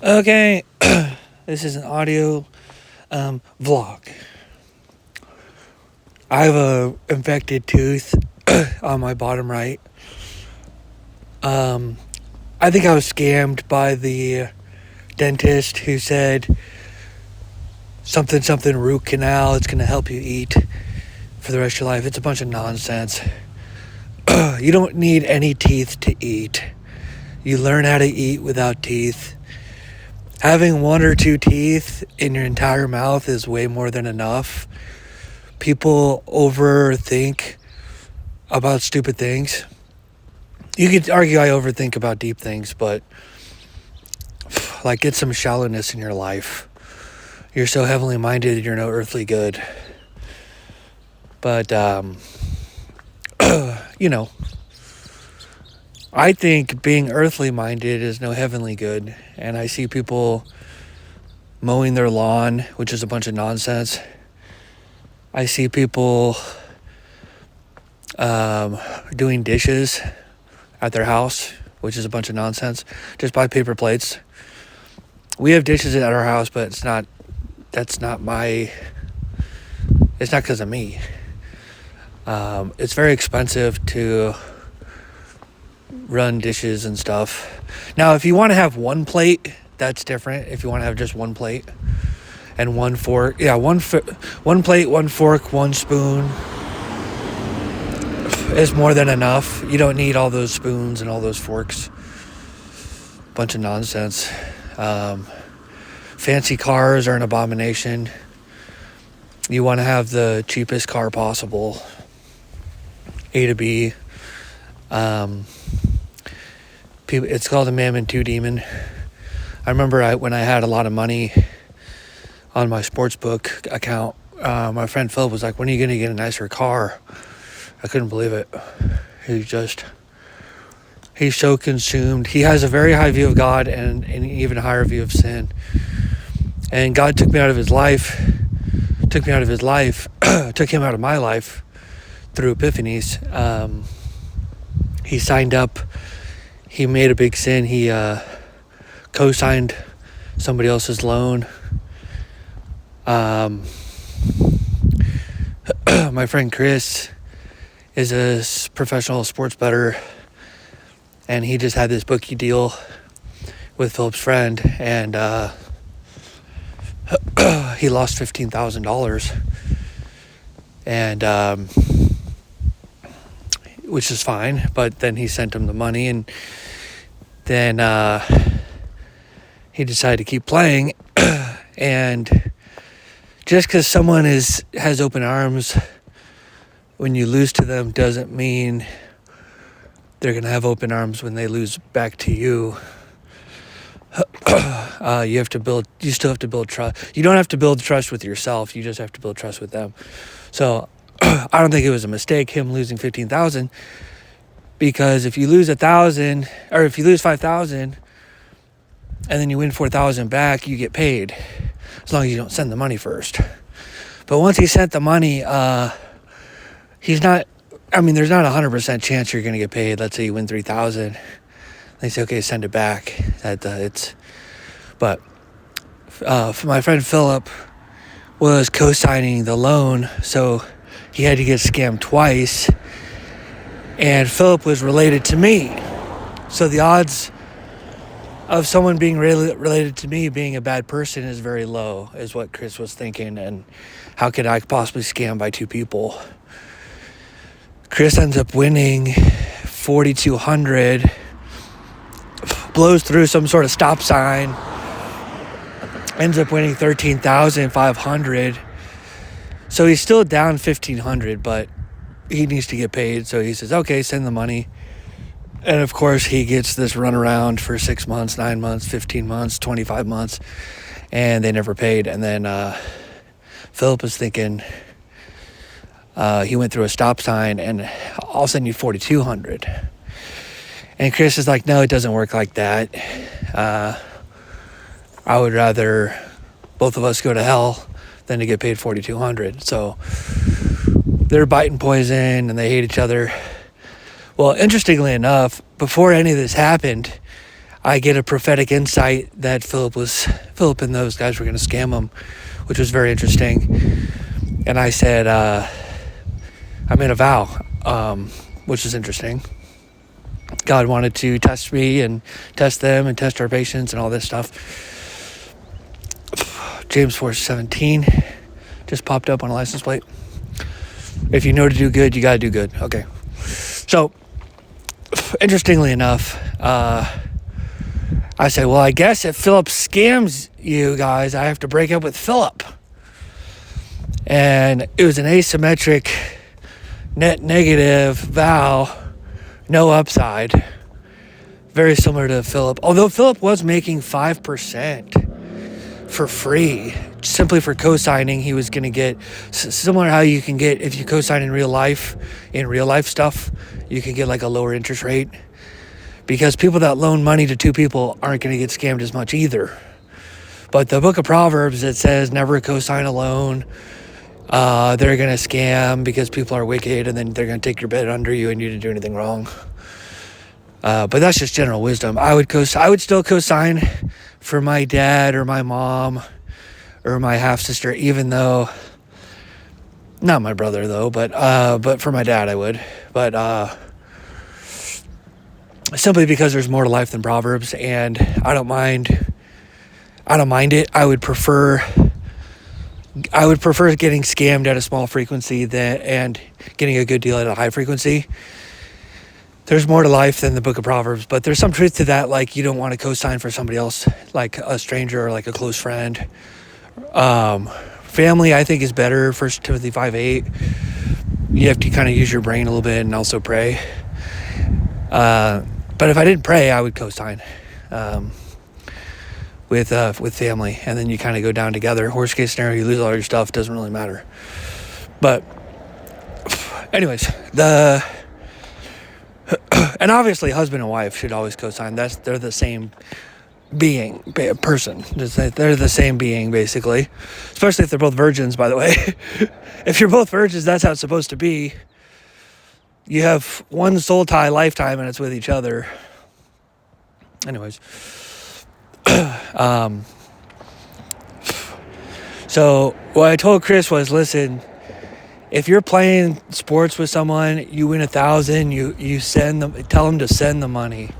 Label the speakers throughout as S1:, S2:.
S1: Okay, this is an audio vlog. I have a infected tooth on my bottom right. I think I was scammed by the dentist who said something root canal. It's going to help you eat for the rest of your life. It's a bunch of nonsense. You don't need any teeth to eat. You learn how to eat without teeth. Having one or two teeth in your entire mouth is way more than enough. People overthink about stupid things. You could argue I overthink about deep things, but get some shallowness in your life. You're so heavenly minded, you're no earthly good. But, I think being earthly minded is no heavenly good. And I see people mowing their lawn, which is a bunch of nonsense. I see people doing dishes at their house, which is a bunch of nonsense. Just buy paper plates. We have dishes at our house, but it's not because of me. It's very expensive to run dishes and stuff. Now, if you want to have one plate, that's different. If you want to have just one plate and one fork, one plate, one fork, one spoon is more than enough. You don't need all those spoons and all those forks. Bunch of nonsense. Fancy cars are an abomination. You want to have the cheapest car possible. A to B. It's called a Mammon 2 Demon. I remember when I had a lot of money on my sportsbook account, my friend Philip was like, "When are you going to get a nicer car?" I couldn't believe it. He's so consumed. He has a very high view of God and an even higher view of sin. And God took me out of his life, took him out of my life through epiphanies. He signed up. He made a big sin. He co-signed somebody else's loan. My friend Chris is a professional sports bettor, and he just had this bookie deal with Philip's friend, and he lost $15,000, and which is fine. But then he sent him the money, and then he decided to keep playing. And just because someone has open arms when you lose to them doesn't mean they're going to have open arms when they lose back to you. You still have to build trust. You don't have to build trust with yourself. You just have to build trust with them. So I don't think it was a mistake, him losing 15,000, because if you lose 1,000, or if you lose 5,000 and then you win 4,000 back, you get paid, as long as you don't send the money first. But once he sent the money, there's not a 100% chance you're going to get paid. Let's say you win 3,000. They say, okay, send it back. But my friend Philip was co-signing the loan, so he had to get scammed twice. And Philip was related to me. So the odds of someone being related to me being a bad person is very low, is what Chris was thinking. And how could I possibly scam by two people? Chris ends up winning 4,200, blows through some sort of stop sign, ends up winning 13,500. So he's still down 1,500, but he needs to get paid. So he says, okay, send the money. And of course he gets this runaround for 6 months, 9 months, 15 months, 25 months, and they never paid. And then Philip is thinking, he went through a stop sign and I'll send you 4,200. And Chris is like, no, it doesn't work like that. I would rather both of us go to hell than to get paid 4,200. So they're biting poison and they hate each other. Well, interestingly enough, before any of this happened, I get a prophetic insight that Philip and those guys were going to scam him, which was very interesting. And I said, I made a vow, which is interesting. God wanted to test me and test them and test our patience and all this stuff. James 4:17 just popped up on a license plate. If you know to do good, you got to do good. Okay. So, interestingly enough, I said, well, I guess if Philip scams you guys, I have to break up with Philip. And it was an asymmetric net negative vow, no upside. Very similar to Philip. Although Philip was making 5% for free, simply for co-signing. He was going to get similar to how you can get, if you co-sign in real life stuff, you can get like a lower interest rate. Because people that loan money to two people aren't going to get scammed as much either. But the book of Proverbs, it says never co-sign a loan. They're going to scam because people are wicked, and then they're going to take your bed under you and you didn't do anything wrong. But that's just general wisdom. I would still co-sign for my dad or my mom or my half-sister, even though, not my brother though, but for my dad I would. But simply because there's more to life than Proverbs, and I don't mind it. I would prefer getting scammed at a small frequency and getting a good deal at a high frequency. There's more to life than the book of Proverbs, but there's some truth to that. Like, you don't want to co-sign for somebody else, like a stranger or like a close friend. Family, I think, is better. 1 Timothy 5:8. You have to kind of use your brain a little bit and also pray. But if I didn't pray, I would co-sign with family, and then you kind of go down together. Worst case scenario, you lose all your stuff. Doesn't really matter. But anyways, and obviously husband and wife should always co-sign. They're the same person. They're the same being, basically. Especially if they're both virgins, by the way. If you're both virgins, that's how it's supposed to be. You have one soul tie lifetime, and it's with each other. Anyways. So what I told Chris was, listen, if you're playing sports with someone, you win 1,000, you send them, tell them to send the money.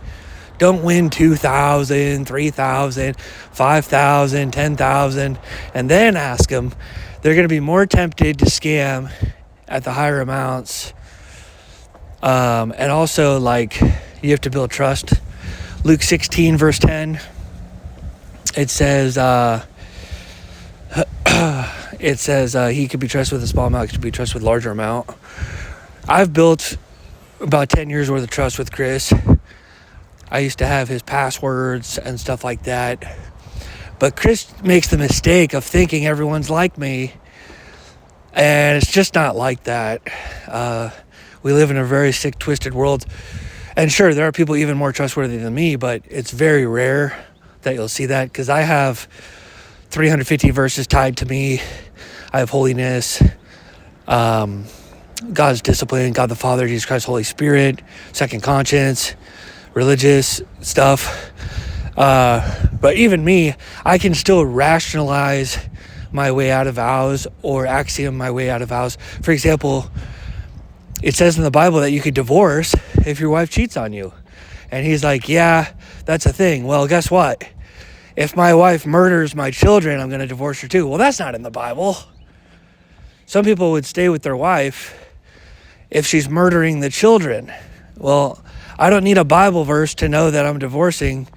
S1: Don't win 2,000, 3,000, 5,000, 10,000, and then ask them. They're going to be more tempted to scam at the higher amounts. And also, like, you have to build trust. Luke 16, verse 10, it says, he could be trusted with a small amount, he could be trusted with a larger amount. I've built about 10 years worth of trust with Chris. I used to have his passwords and stuff like that. But Chris makes the mistake of thinking everyone's like me. And it's just not like that. We live in a very sick, twisted world. And sure, there are people even more trustworthy than me, but it's very rare that you'll see that, because I have 350 verses tied to me. I have holiness, God's discipline, God the Father, Jesus Christ, Holy Spirit, second conscience, religious stuff. But even me, I can still rationalize my way out of vows or axiom my way out of vows. For example, it says in the Bible that you could divorce if your wife cheats on you. And he's like, yeah, that's a thing. Well, guess what? If my wife murders my children, I'm going to divorce her too. Well, that's not in the Bible. Some people would stay with their wife if she's murdering the children. Well, I don't need a Bible verse to know that I'm divorcing,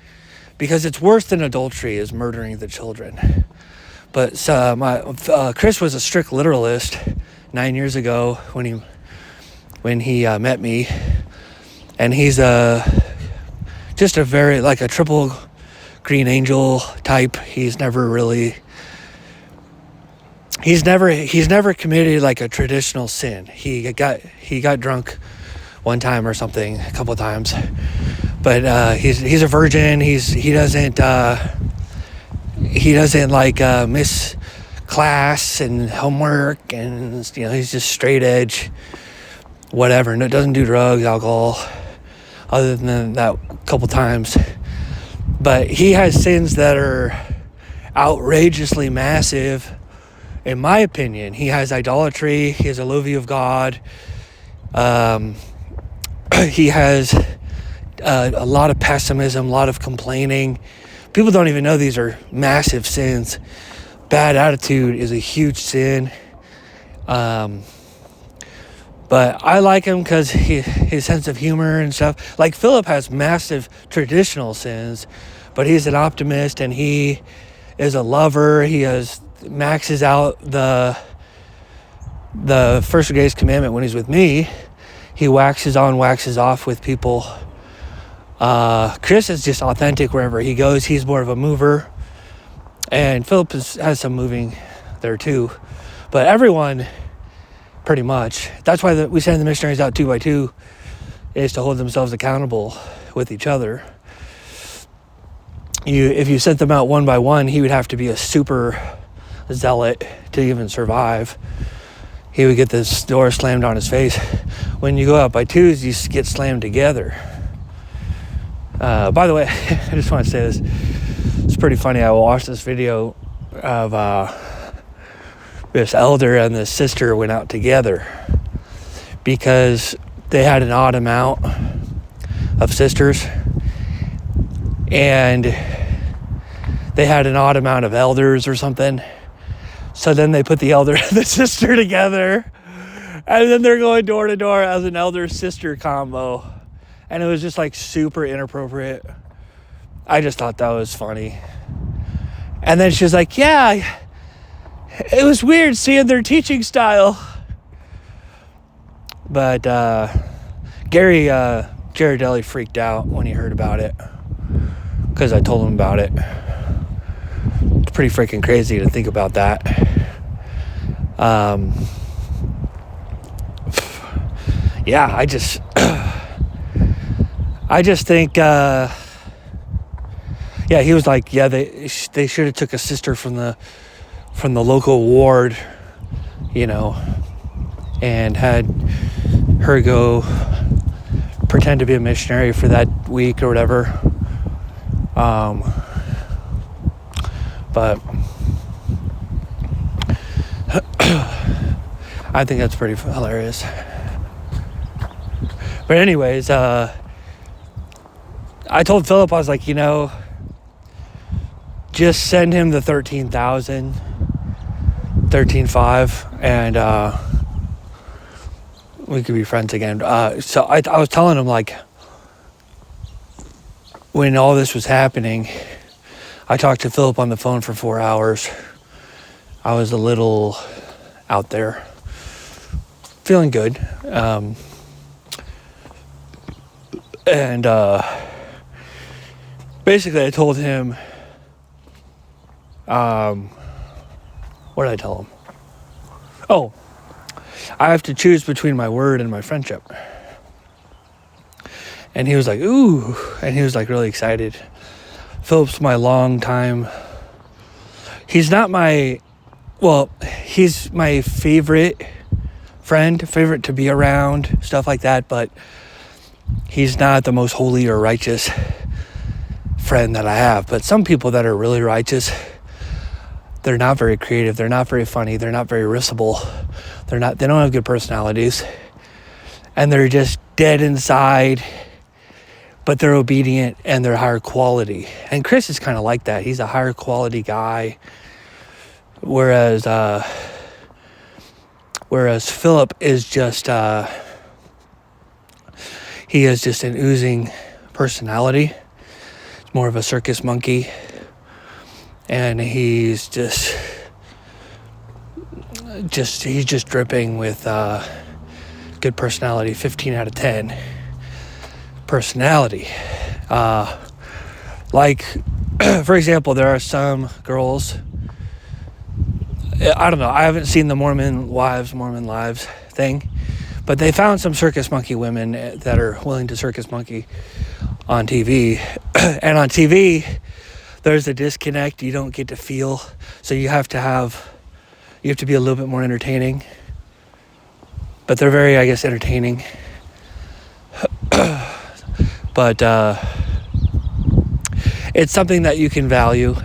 S1: because it's worse than adultery is murdering the children. But Chris was a strict literalist 9 years ago when he met me, and he's just a very, like, a triple green angel type. He's never committed like a traditional sin. He got drunk one time or something, a couple of times, but he's a virgin. He doesn't like miss class and homework, and he's just straight edge, whatever. No, doesn't do drugs, alcohol, other than that couple times. But he has sins that are outrageously massive, in my opinion. He has idolatry. He has a low view of God. He has a lot of pessimism, a lot of complaining. People don't even know these are massive sins. Bad attitude is a huge sin. But I like him because his sense of humor and stuff. Like Philip has massive traditional sins, but he's an optimist and he is a lover. He maxes out the first greatest commandment when he's with me. He waxes on, waxes off with people. Chris is just authentic wherever he goes. He's more of a mover. And Philip has some moving there too. But everyone, pretty much. That's why we send the missionaries out 2 by 2, is to hold themselves accountable with each other. If you sent them out 1 by 1, he would have to be a super zealot to even survive. He would get this door slammed on his face. When you go out by 2s, you get slammed together. By the way, I just want to say this. It's pretty funny. I watched this video of this elder and this sister went out together because they had an odd amount of sisters and they had an odd amount of elders or something. So then they put the elder and the sister together, and then they're going door to door as an elder-sister combo. And it was just like super inappropriate. I just thought that was funny. And then she's like, yeah, it was weird seeing their teaching style. But Gary Girardelli freaked out when he heard about it because I told him about it. It's pretty freaking crazy to think about that. Yeah, I just think, yeah, he was like, yeah, they should have took a sister from the local ward, you know, and had her go pretend to be a missionary for that week or whatever. But I think that's pretty hilarious. But anyways, I told Philip, I was like, just send him the 13,500 and we could be friends again. So I was telling him, like, when all this was happening, I talked to Philip on the phone for 4 hours. I was a little out there, feeling good. And basically I told him, what did I tell him? Oh, I have to choose between my word and my friendship. And he was like, ooh, and he was like really excited. Philip's my long time. He's not he's my favorite friend, favorite to be around, stuff like that, but he's not the most holy or righteous friend that I have. But some people that are really righteous, they're not very creative, they're not very funny, they're not very riskable, they don't have good personalities, and they're just dead inside, but they're obedient and they're higher quality. And Chris is kind of like that. He's a higher quality guy, whereas Philip is just he has just an oozing personality. He's more of a circus monkey, and he's just dripping with good personality. 15 out of 10 personality. Like, for example, there are some girls, I don't know, I haven't seen the Mormon Lives thing, but they found some circus monkey women that are willing to circus monkey on TV. And on TV, there's a disconnect. You don't get to feel. So you have to be a little bit more entertaining. But they're very, I guess, entertaining. But it's something that you can value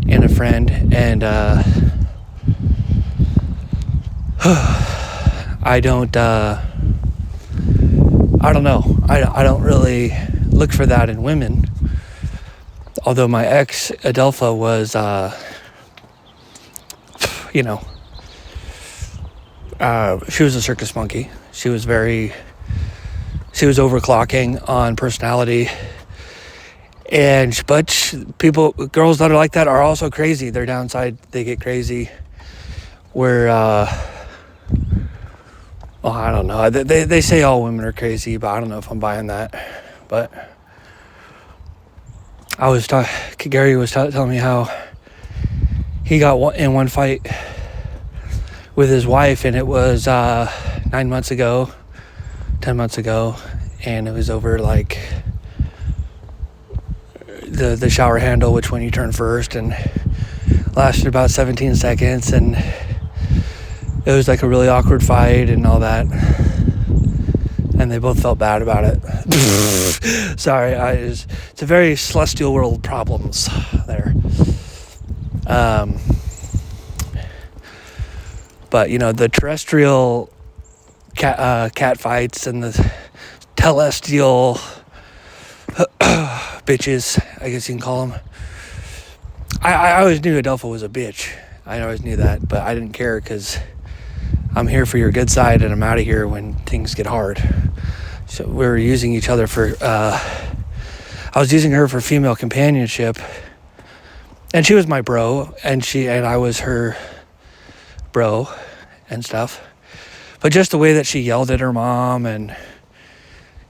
S1: in a friend. And I don't know. I don't really look for that in women. Although my ex, Adelpha, was, she was a circus monkey. She was overclocking on personality. But girls that are like that are also crazy. Their downside, they get crazy. Where, I don't know. They say all women are crazy, but I don't know if I'm buying that. But Gary was telling me how he got in one fight with his wife, and it was 9 months ago, 10 months ago, and it was over like the shower handle, which one you turn first, and lasted about 17 seconds, and it was like a really awkward fight and all that, and they both felt bad about it. Sorry, it's a very celestial world problems there. But the terrestrial cat fights and the telestial bitches, I guess you can call them. I always knew Adelpha was a bitch. I always knew that, but I didn't care because I'm here for your good side, and I'm out of here when things get hard. So we were using each other for, I was using her for female companionship, and she was my bro, and I was her bro and stuff. But just the way that she yelled at her mom and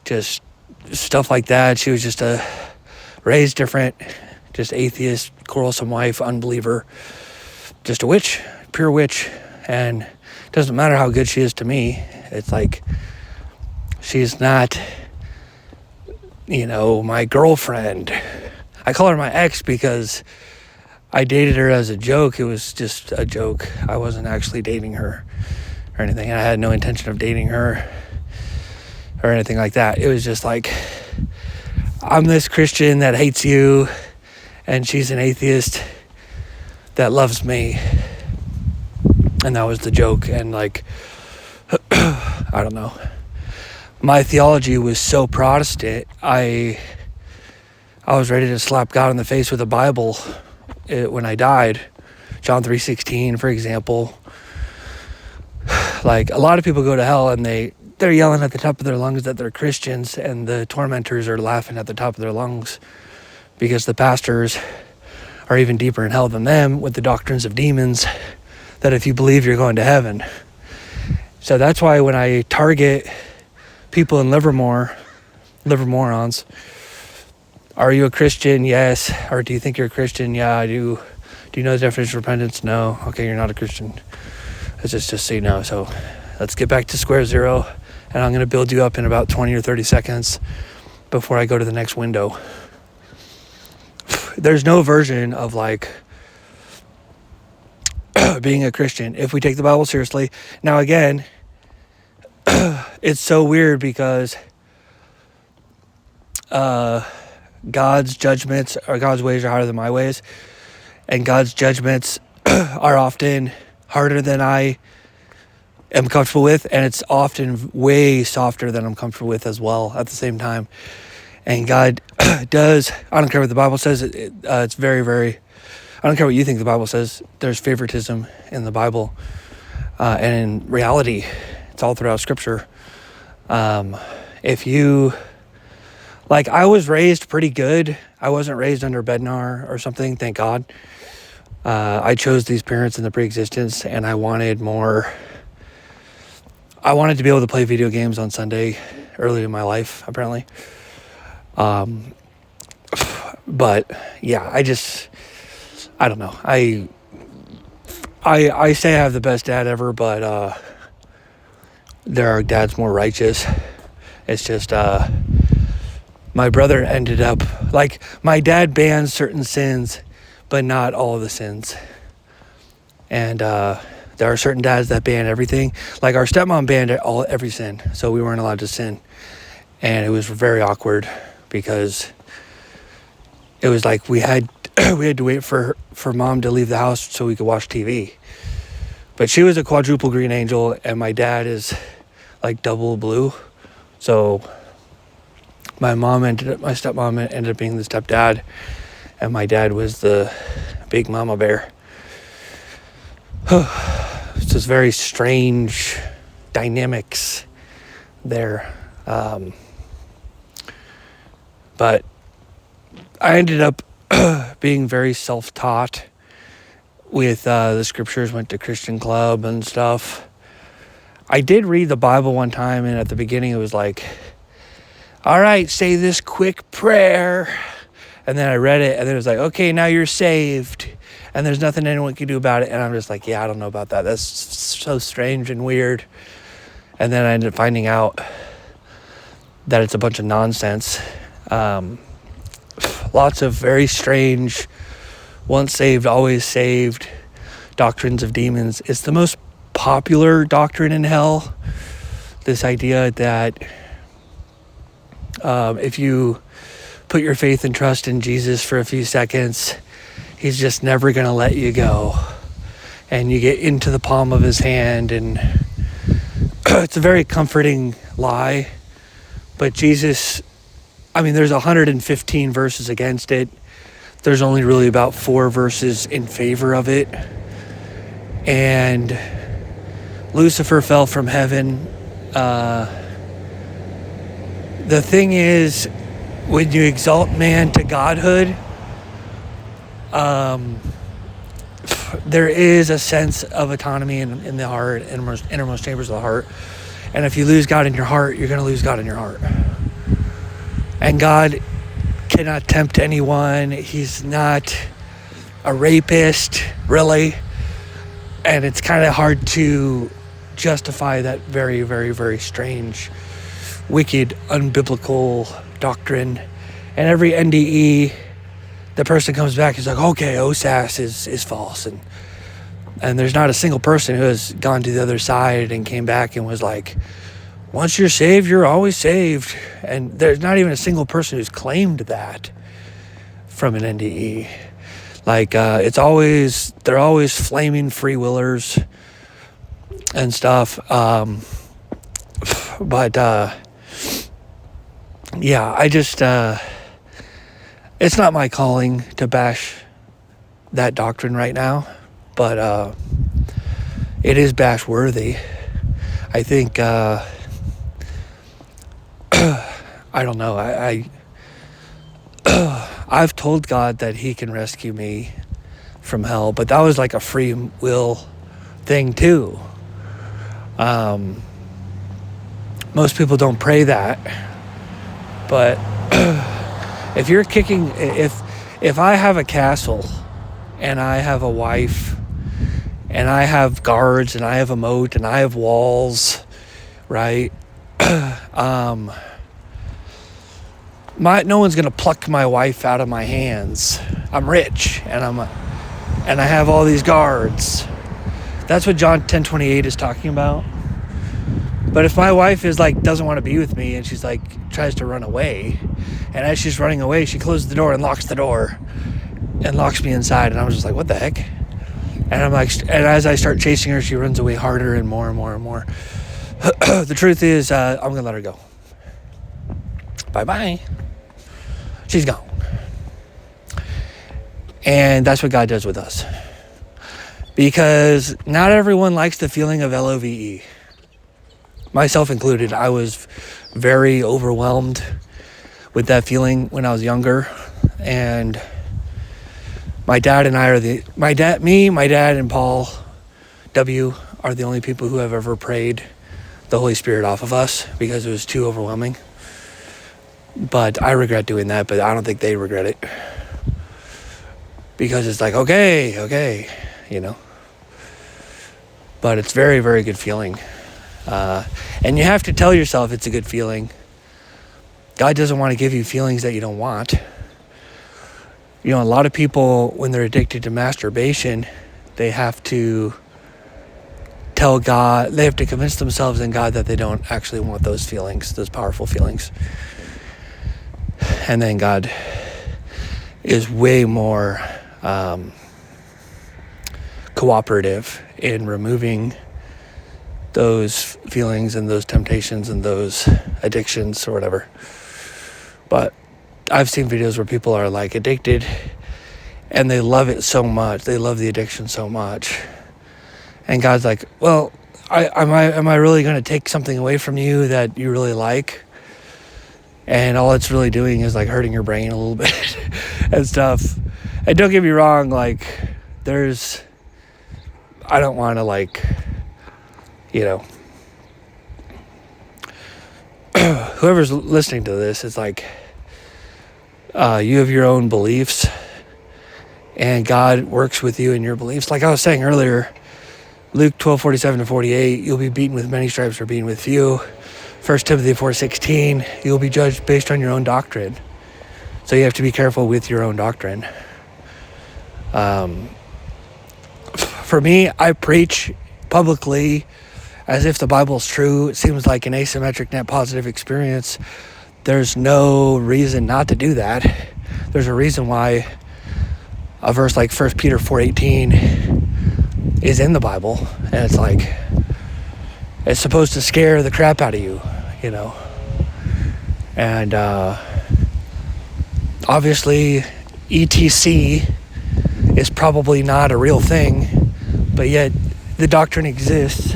S1: just stuff like that, she was just raised different, just atheist, quarrelsome wife, unbeliever, just a witch, pure witch. And it doesn't matter how good she is to me. It's like, she's not, my girlfriend. I call her my ex because I dated her as a joke. It was just a joke. I wasn't actually dating her or anything. I had no intention of dating her or anything like that. It was just like, I'm this Christian that hates you, and she's an atheist that loves me. And that was the joke. And like, I don't know. My theology was so Protestant, I was ready to slap God in the face with a Bible when I died. John 3:16, for example. Like, a lot of people go to hell and they're yelling at the top of their lungs that they're Christians, and the tormentors are laughing at the top of their lungs because the pastors are even deeper in hell than them with the doctrines of demons, that if you believe, you're going to heaven. So that's why when I target people in Livermore, Livermorons, are you a Christian? Yes. Or do you think you're a Christian? Yeah, I do. Do you know the definition of repentance? No. Okay, you're not a Christian. Let's just so you know. So let's get back to square zero, and I'm going to build you up in about 20 or 30 seconds before I go to the next window. There's no version of like being a Christian if we take the Bible seriously. Now again, it's so weird because God's judgments or God's ways are harder than my ways, and God's judgments are often harder than I am comfortable with, and it's often way softer than I'm comfortable with as well at the same time. And God does, I don't care what the Bible says, it's very, very, I don't care what you think the Bible says, there's favoritism in the Bible, and in reality, it's all throughout Scripture. If you, like, I was raised pretty good. I wasn't raised under Bednar or something, thank God. I chose these parents in the pre-existence, and I wanted more. I wanted to be able to play video games on Sunday early in my life, apparently. But yeah, I don't know. I say I have the best dad ever, but there are dads more righteous. It's just my brother ended up, like, my dad bans certain sins, but not all of the sins. And there are certain dads that ban everything. Like, our stepmom banned every sin, so we weren't allowed to sin. And it was very awkward because it was like we had to wait for mom to leave the house so we could watch TV. But she was a quadruple green angel, and my dad is like double blue. So my stepmom ended up being the stepdad, and my dad was the big mama bear. It's just very strange dynamics there. But I ended up being very self-taught with the scriptures, went to Christian club and stuff. I did read the Bible one time, and at the beginning it was like, all right, say this quick prayer. And then I read it, and then it was like, okay, now you're saved. And there's nothing anyone can do about it. And I'm just like, yeah, I don't know about that. That's so strange and weird. And then I ended up finding out that it's a bunch of nonsense. Lots of very strange, once saved, always saved doctrines of demons. It's the most popular doctrine in hell. This idea that if you put your faith and trust in Jesus for a few seconds, he's just never going to let you go. And you get into the palm of his hand, and it's a very comforting lie. But Jesus, there's 115 verses against it. There's only really about 4 verses in favor of it. And Lucifer fell from heaven. The thing is, when you exalt man to godhood, there is a sense of autonomy in the heart, innermost chambers of the heart. And if you lose God in your heart, you're going to lose God in your heart. And God cannot tempt anyone. He's not a rapist, really. And it's kind of hard to justify that very, very, very strange, wicked, unbiblical doctrine. And every NDE, the person comes back, he's like, okay, OSAS is false. And there's not a single person who has gone to the other side and came back and was like, once you're saved, you're always saved. And there's not even a single person who's claimed that from an NDE. Like, they're always flaming free willers and stuff. Yeah, I just, it's not my calling to bash that doctrine right now, but it is bash worthy. I think, I don't know, I've told God that he can rescue me from hell, but that was like a free will thing too. Most people don't pray that, but if I have a castle and I have a wife and I have guards and I have a moat and I have walls, right? No one's gonna pluck my wife out of my hands. I'm rich and I have all these guards. That's what John 10:28 is talking about. But if my wife is like, doesn't want to be with me and she's like, tries to run away, and as she's running away, she closes the door and locks the door and locks me inside, and I'm just like, what the heck? And I'm like, and as I start chasing her, she runs away harder and more and more and more. The truth is, I'm going to let her go. Bye-bye. She's gone. And that's what God does with us. Because not everyone likes the feeling of LOVE. Myself included. I was very overwhelmed with that feeling when I was younger. And my dad and I are my dad and Paul W. are the only people who have ever prayed the Holy Spirit off of us because it was too overwhelming. But I regret doing that, but I don't think they regret it. Because it's like, okay, you know. But it's very, very good feeling. And you have to tell yourself it's a good feeling. God doesn't want to give you feelings that you don't want. You know, a lot of people, when they're addicted to masturbation, they have to tell God, they have to convince themselves in God that they don't actually want those feelings, those powerful feelings. And then God is way more cooperative in removing those feelings and those temptations and those addictions or whatever. But I've seen videos where people are like addicted and they love it so much. They love the addiction so much. And God's like, well, am I really going to take something away from you that you really like? And all it's really doing is like hurting your brain a little bit and stuff. And don't get me wrong, like I don't want to like, whoever's listening to this, it's like you have your own beliefs and God works with you in your beliefs. Like I was saying earlier, Luke 12:47-48, you'll be beaten with many stripes for being with few. 1 Timothy 4:16, you'll be judged based on your own doctrine. So you have to be careful with your own doctrine. For me, I preach publicly as if the Bible's true. It seems like an asymmetric net positive experience. There's no reason not to do that. There's a reason why a verse like 1 Peter 4:18 is in the Bible, and it's like it's supposed to scare the crap out of you, and obviously ETC is probably not a real thing, but yet the doctrine exists.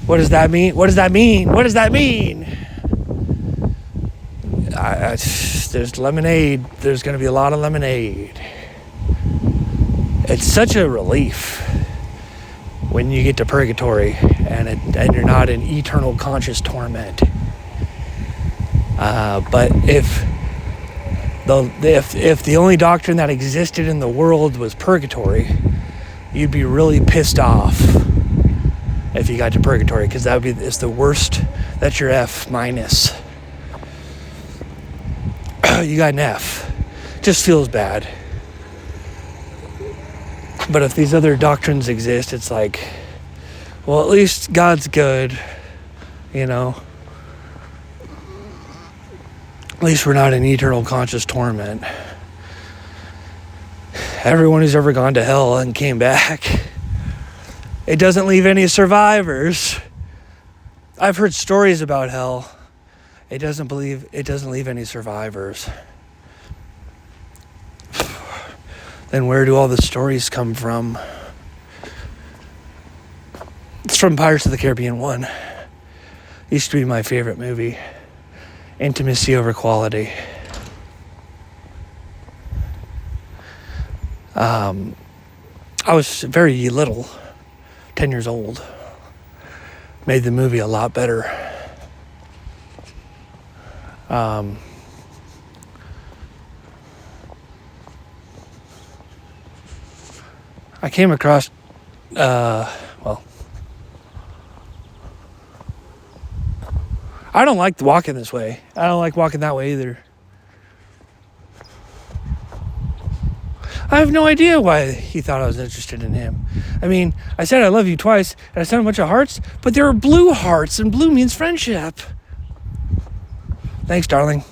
S1: What does that mean? What does that mean? What does that mean? There's lemonade. There's going to be a lot of lemonade. It's such a relief when you get to purgatory and you're not in eternal conscious torment. But if the only doctrine that existed in the world was purgatory, you'd be really pissed off if you got to purgatory, because it's the worst. That's your F minus. You got an F. Just feels bad. But if these other doctrines exist, it's like, well, at least God's good, At least we're not in eternal conscious torment. Everyone who's ever gone to hell and came back, it doesn't leave any survivors. I've heard stories about hell. It doesn't leave any survivors. Then where do all the stories come from? It's from Pirates of the Caribbean 1. Used to be my favorite movie. Intimacy over quality. I was very little, 10 years old. Made the movie a lot better. I came across, I don't like walking this way. I don't like walking that way either. I have no idea why he thought I was interested in him. I mean, I said I love you twice, and I sent a bunch of hearts, but they were blue hearts, and blue means friendship. Thanks, darling.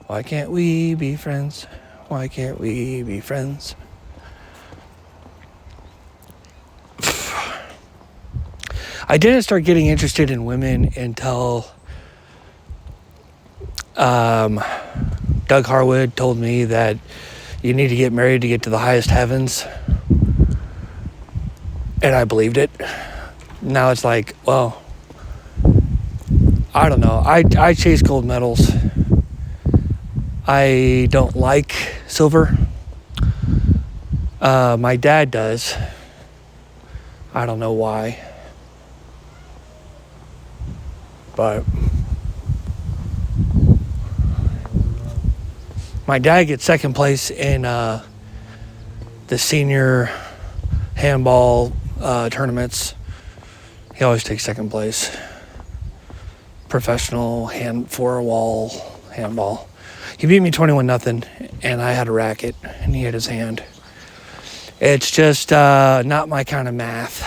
S1: Why can't we be friends? Why can't we be friends? I didn't start getting interested in women until Doug Harwood told me that you need to get married to get to the highest heavens. And I believed it. Now it's like, well, I don't know. I chase gold medals. I don't like silver. My dad does. I don't know why. But my dad gets second place in the senior handball tournaments. He always takes second place. Professional four-wall handball. He beat me 21-0, and I had a racket, and he had his hand. It's just not my kind of math.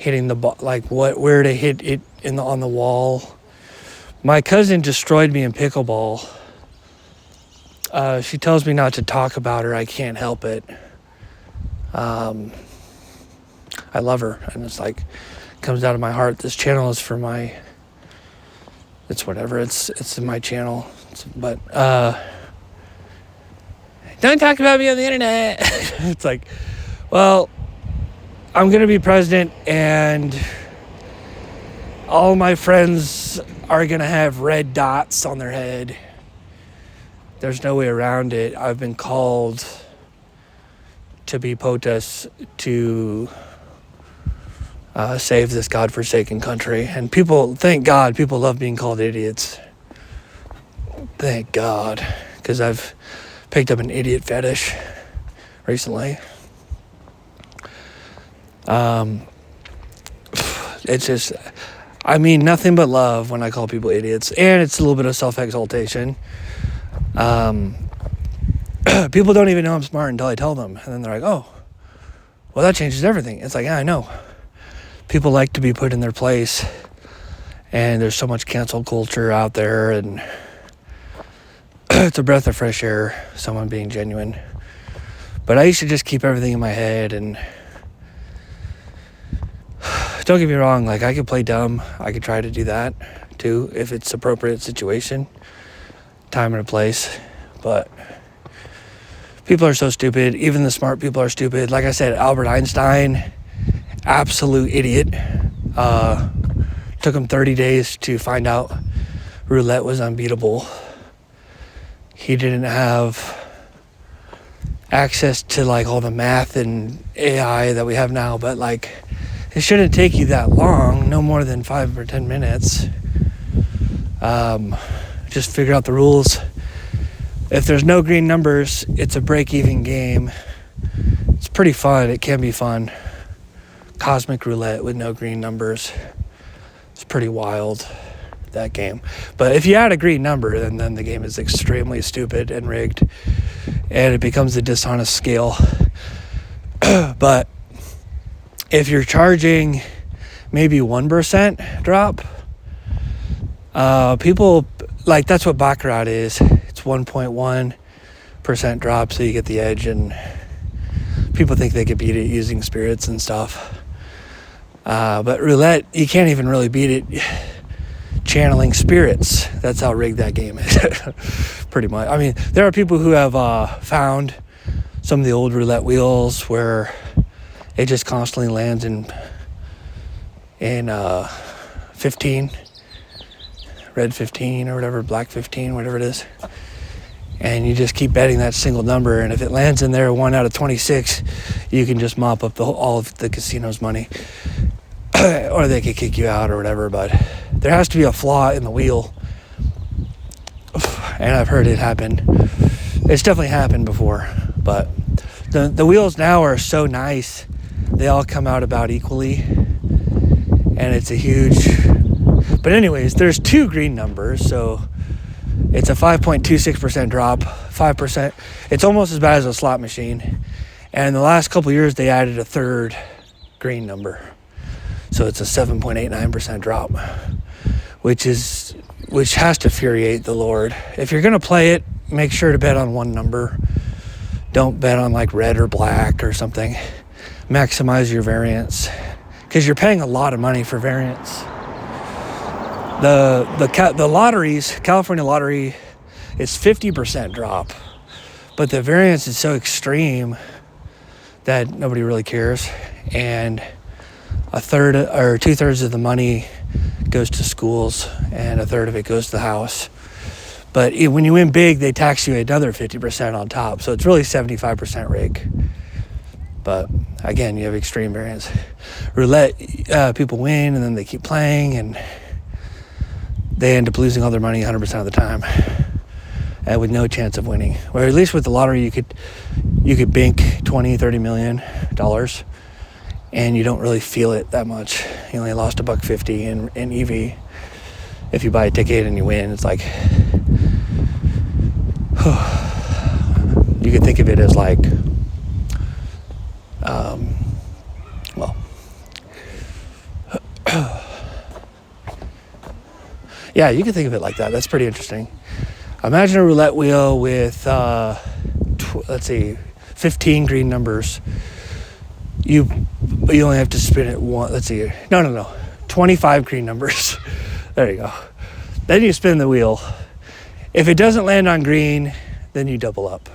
S1: hitting the ball, like where to hit it on the wall. My cousin destroyed me in pickleball. She tells me not to talk about her. I can't help it. I love her, and it's like comes out of my heart. This channel is for my. It's whatever. It's in my channel, but don't talk about me on the internet. It's like, well, I'm gonna be president, and all my friends are gonna have red dots on their head. There's no way around it. I've been called to be POTUS to save this godforsaken country. And people, thank God, people love being called idiots. Thank God. Because I've picked up an idiot fetish recently. It's just, I mean nothing but love when I call people idiots. And it's a little bit of self-exaltation. People don't even know I'm smart until I tell them. And then they're like, oh, well, that changes everything. It's like, yeah, I know. People like to be put in their place. And there's so much cancel culture out there. And it's a breath of fresh air, someone being genuine. But I used to just keep everything in my head. And don't get me wrong, like I could play dumb. I could try to do that too if it's appropriate situation, time and a place. But people are so stupid. Even the smart people are stupid. Like I said, Albert Einstein, absolute idiot. Took him 30 days to find out roulette was unbeatable. He didn't have access to like all the math and AI that we have now, but like it shouldn't take you that long, no more than 5 or 10 minutes. Just figure out the rules. If there's no green numbers, it's a break-even game. It's pretty fun. It can be fun. Cosmic roulette with no green numbers. It's pretty wild, that game. But if you add a green number, then the game is extremely stupid and rigged. And it becomes a dishonest scale. But if you're charging maybe 1% drop, people, like that's what Baccarat is. It's 1.1% drop, so you get the edge, and people think they could beat it using spirits and stuff. But roulette, you can't even really beat it channeling spirits. That's how rigged that game is, pretty much. I mean, there are people who have found some of the old roulette wheels where it just constantly lands in 15, red 15 or whatever, black 15, whatever it is. And you just keep betting that single number, and if it lands in there 1 out of 26, you can just mop up all of the casino's money. Or they could kick you out or whatever, but there has to be a flaw in the wheel. And I've heard it happen. It's definitely happened before, but the wheels now are so nice. They all come out about equally, and it's a huge... But anyways, there's 2 green numbers, so it's a 5.26% drop, 5%. It's almost as bad as a slot machine. And in the last couple of years, they added a 3rd green number. So it's a 7.89% drop, which has to infuriate the Lord. If you're going to play it, make sure to bet on one number. Don't bet on like red or black or something. Maximize your variance, because you're paying a lot of money for variance. The lotteries, California lottery, is 50% drop, but the variance is so extreme that nobody really cares, and a third or 2/3 of the money goes to schools, and a third of it goes to the house. But when you win big, they tax you another 50% on top, so it's really 75% rig. But again, you have extreme variance. Roulette, people win, and then they keep playing, and they end up losing all their money 100% of the time, and with no chance of winning. Where at least with the lottery, you could bank $20-30 million, and you don't really feel it that much. You only lost $1.50 in EV. If you buy a ticket and you win, it's like you could think of it as like, Yeah, you can think of it like that. That's pretty interesting. Imagine a roulette wheel with, 15 green numbers. You only have to spin it one. 25 green numbers. There you go. Then you spin the wheel. If it doesn't land on green, then you double up.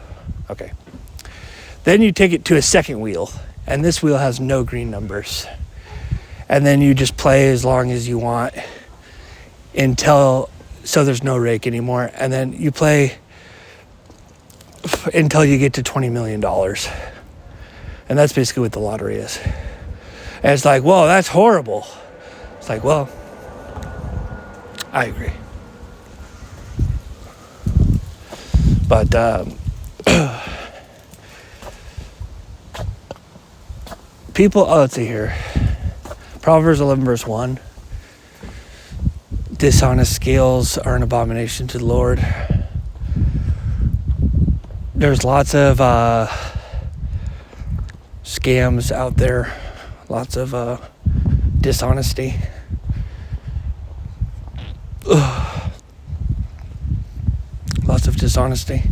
S1: Okay. Then you take it to a second wheel, and this wheel has no green numbers. And then you just play as long as you want so there's no rake anymore. And then you play until you get to $20 million. And that's basically what the lottery is. And it's like, whoa, that's horrible. It's like, well, I agree. But let's see here. Proverbs 11 verse 1. Dishonest scales are an abomination to the Lord. There's lots of scams out there. Lots of dishonesty. Lots of dishonesty.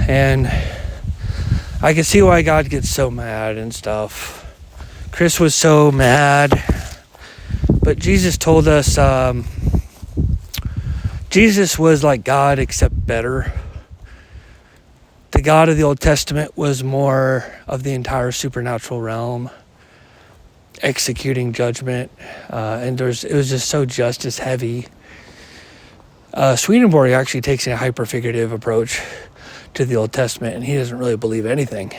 S1: And I can see why God gets so mad and stuff. Chris was so mad. But Jesus told us Jesus was like God except better. The God of the Old Testament was more of the entire supernatural realm, executing judgment, and it was just so justice heavy. Swedenborg actually takes a hyper-figurative approach to the Old Testament, and he doesn't really believe anything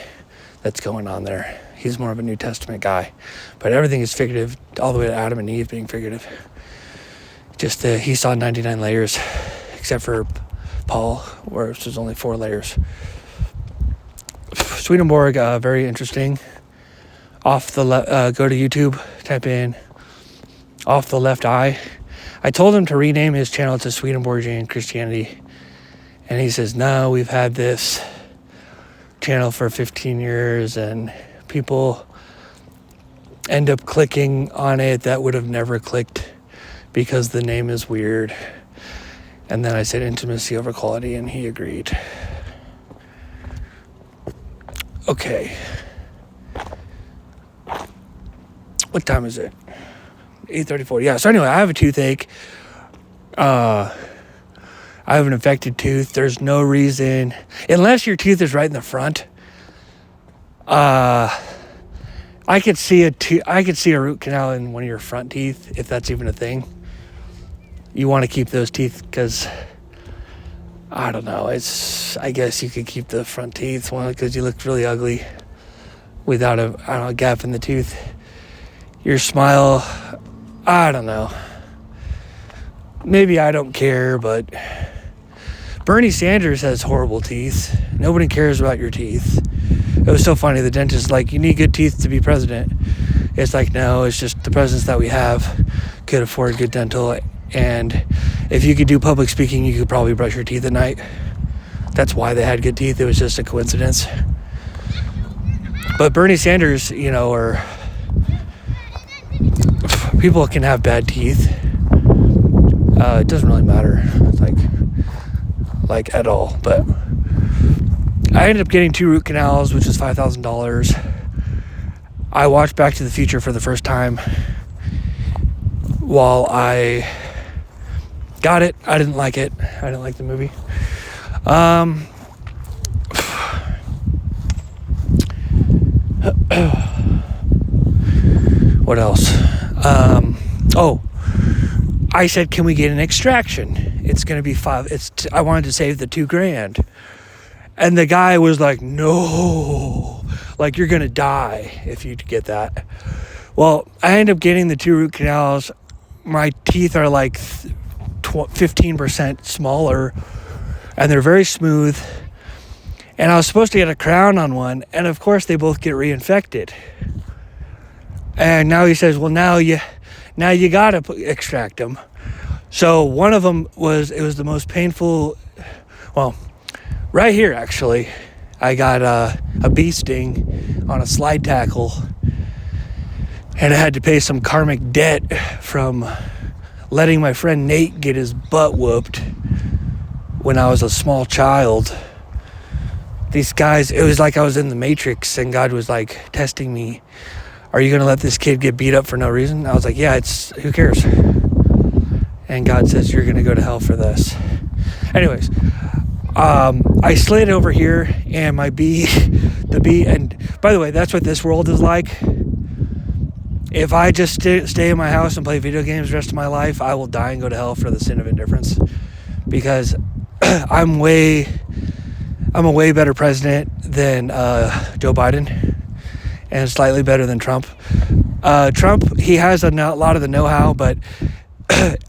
S1: that's going on there. He's more of a New Testament guy, but everything is figurative, all the way to Adam and Eve being figurative. Just he saw 99 layers, except for Paul, where there's only 4 layers. Swedenborg, very interesting. Go to YouTube, type in "off the left eye." I told him to rename his channel to Swedenborgian Christianity, and he says, "No, we've had this channel for 15 years, and people end up clicking on it that would have never clicked because the name is weird." And then I said intimacy over quality, and he agreed. Okay. What time is it? 8:34. Yeah, so anyway, I have a toothache. I have an infected tooth. There's no reason, unless your tooth is right in the front. I could see a root canal in one of your front teeth, if that's even a thing. You want to keep those teeth because, I don't know, I guess you could keep the front teeth because you look really ugly without a gap in the tooth. Your smile, I don't know. Maybe I don't care, but Bernie Sanders has horrible teeth. Nobody cares about your teeth. It was so funny. The dentist was like, "You need good teeth to be president." It's like, no, it's just the presidents that we have could afford good dental. And if you could do public speaking, you could probably brush your teeth at night. That's why they had good teeth. It was just a coincidence. But Bernie Sanders, or people can have bad teeth. It doesn't really matter, like at all. But I ended up getting 2 root canals, which was $5,000. I watched Back to the Future for the first time while I got it. I didn't like it. I didn't like the movie. What else? I said, can we get an extraction? It's going to be I wanted to save the $2,000. And the guy was like, no, like you're going to die if you get that. Well, I ended up getting the 2 root canals. My teeth are like 15% smaller, and they're very smooth. And I was supposed to get a crown on one, and of course they both get reinfected. And now he says, well, now you got to extract them. So one of them was the most painful. Well, right here, actually, I got a bee sting on a slide tackle, and I had to pay some karmic debt from letting my friend Nate get his butt whooped when I was a small child. These guys, it was like I was in the Matrix and God was like testing me. Are you going to let this kid get beat up for no reason? I was like, yeah, who cares? And God says, you're going to go to hell for this. Anyways, I slid over here and my the bee, and by the way, that's what this world is like. If I just stay in my house and play video games the rest of my life, I will die and go to hell for the sin of indifference. Because I'm a way better president than Joe Biden, and slightly better than Trump. Trump, he has a lot of the know-how, but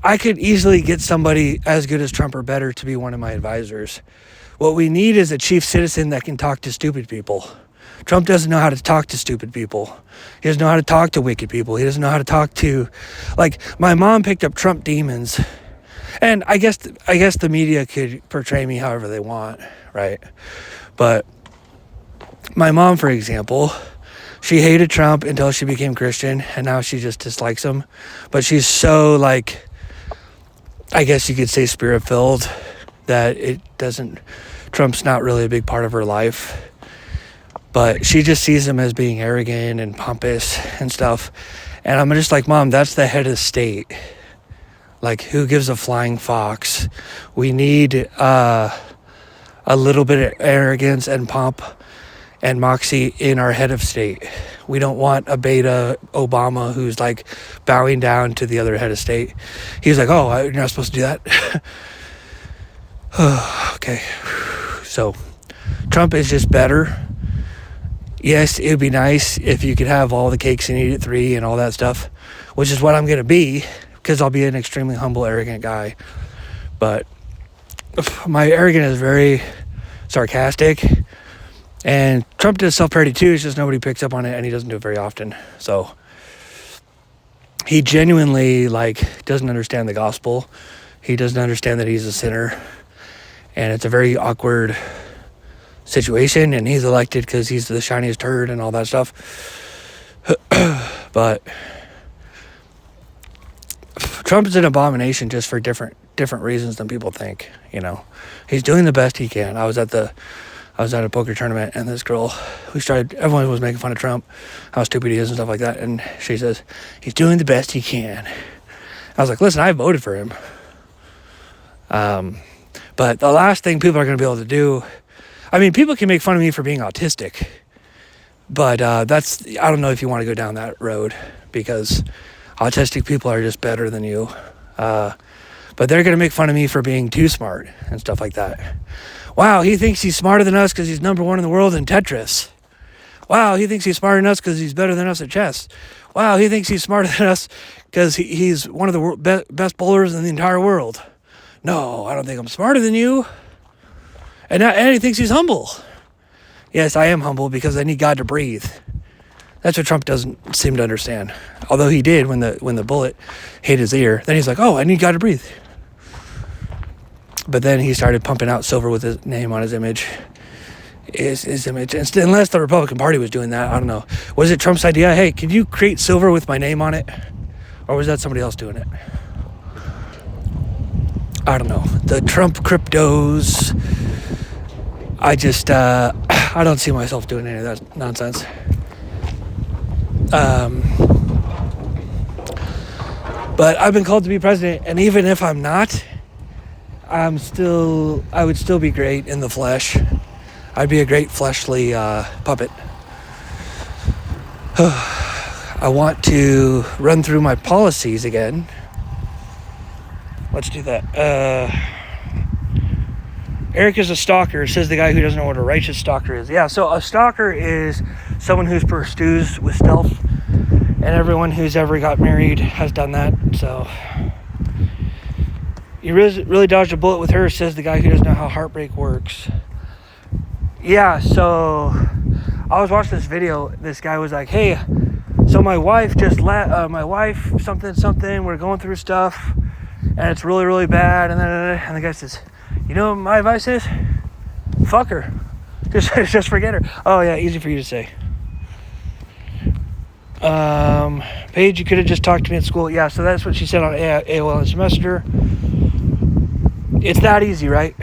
S1: I could easily get somebody as good as Trump or better to be one of my advisors. What we need is a chief citizen that can talk to stupid people. Trump doesn't know how to talk to stupid people. He doesn't know how to talk to wicked people. He doesn't know how to talk to, like, my mom picked up Trump demons. And I guess the media could portray me however they want, right? But my mom, for example, she hated Trump until she became Christian, and now she just dislikes him. But she's so, like, I guess you could say spirit-filled that Trump's not really a big part of her life. But she just sees him as being arrogant and pompous and stuff. And I'm just like, Mom, that's the head of the state. Like, who gives a flying fox? We need a little bit of arrogance and pomp and moxie in our head of state. We don't want a beta Obama who's, like, bowing down to the other head of state. He's like, oh, you're not supposed to do that? Okay. So, Trump is just better. Yes, it would be nice if you could have all the cakes and eat it 3 and all that stuff, which is what I'm going to be, because I'll be an extremely humble, arrogant guy. But my arrogance is very sarcastic, and Trump does self-parody too. It's just nobody picks up on it, and he doesn't do it very often. So he genuinely, like, doesn't understand the gospel. He doesn't understand that he's a sinner, and it's a very awkward situation, and he's elected because he's the shiniest turd and all that stuff. But Trump is an abomination just for different reasons than people think. You know, he's doing the best he can. I was at a poker tournament, and this girl, everyone was making fun of Trump, how stupid he is and stuff like that, and she says he's doing the best he can. I was like, listen, I voted for him. But the last thing people are going to be able to do, I mean, people can make fun of me for being autistic, but I don't know if you want to go down that road, because autistic people are just better than you. But they're going to make fun of me for being too smart and stuff like that. Wow, he thinks he's smarter than us because he's number 1 in the world in Tetris. Wow, he thinks he's smarter than us because he's better than us at chess. Wow, he thinks he's smarter than us because he's one of the best bowlers in the entire world. No, I don't think I'm smarter than you. And he thinks he's humble. Yes, I am humble because I need God to breathe. That's what Trump doesn't seem to understand. Although he did when the bullet hit his ear. Then he's like, oh, I need God to breathe. But then he started pumping out silver with his name on his image. His image. And unless the Republican Party was doing that, I don't know. Was it Trump's idea? Hey, can you create silver with my name on it? Or was that somebody else doing it? I don't know. The Trump cryptos. I don't see myself doing any of that nonsense. But I've been called to be president, and even if I'm not, I would still be great in the flesh. I'd be a great fleshly puppet. I want to run through my policies again. Let's do that. Eric is a stalker, says the guy who doesn't know what a righteous stalker is. Yeah, so a stalker is someone who pursues with stealth, and everyone who's ever got married has done that. So you really dodged a bullet with her, says the guy who doesn't know how heartbreak works. Yeah, so I was watching this video. This guy was like, hey, so my wife something, we're going through stuff, and it's really, really bad. And the guy says, you know what my advice is? Fuck her. Just forget her. Oh yeah, easy for you to say. Paige, you could have just talked to me at school. Yeah, so that's what she said on AOL Instant Messenger. It's that easy, right?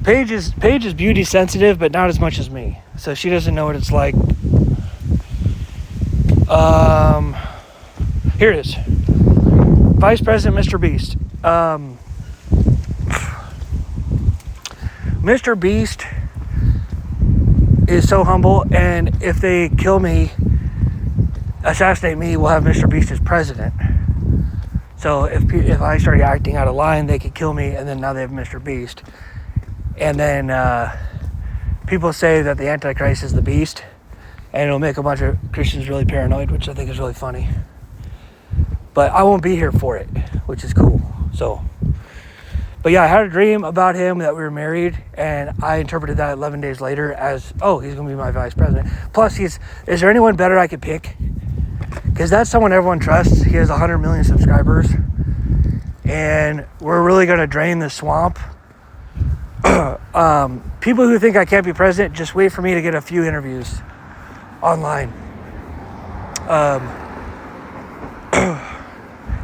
S1: Paige is beauty sensitive, but not as much as me. So she doesn't know what it's like. Here it is. Vice President Mr. Beast. Mr. Beast is so humble, and if they kill me, assassinate me, we'll have Mr. Beast as president. So if I started acting out of line, they could kill me, and then now they have Mr. Beast. And then people say that the Antichrist is the beast, and it'll make a bunch of Christians really paranoid, which I think is really funny. But I won't be here for it, which is cool. But yeah, I had a dream about him that we were married, and I interpreted that 11 days later as, oh, he's going to be my vice president. Plus, is there anyone better I could pick? Because that's someone everyone trusts. He has 100 million subscribers, and we're really going to drain the swamp. People who think I can't be president, just wait for me to get a few interviews online.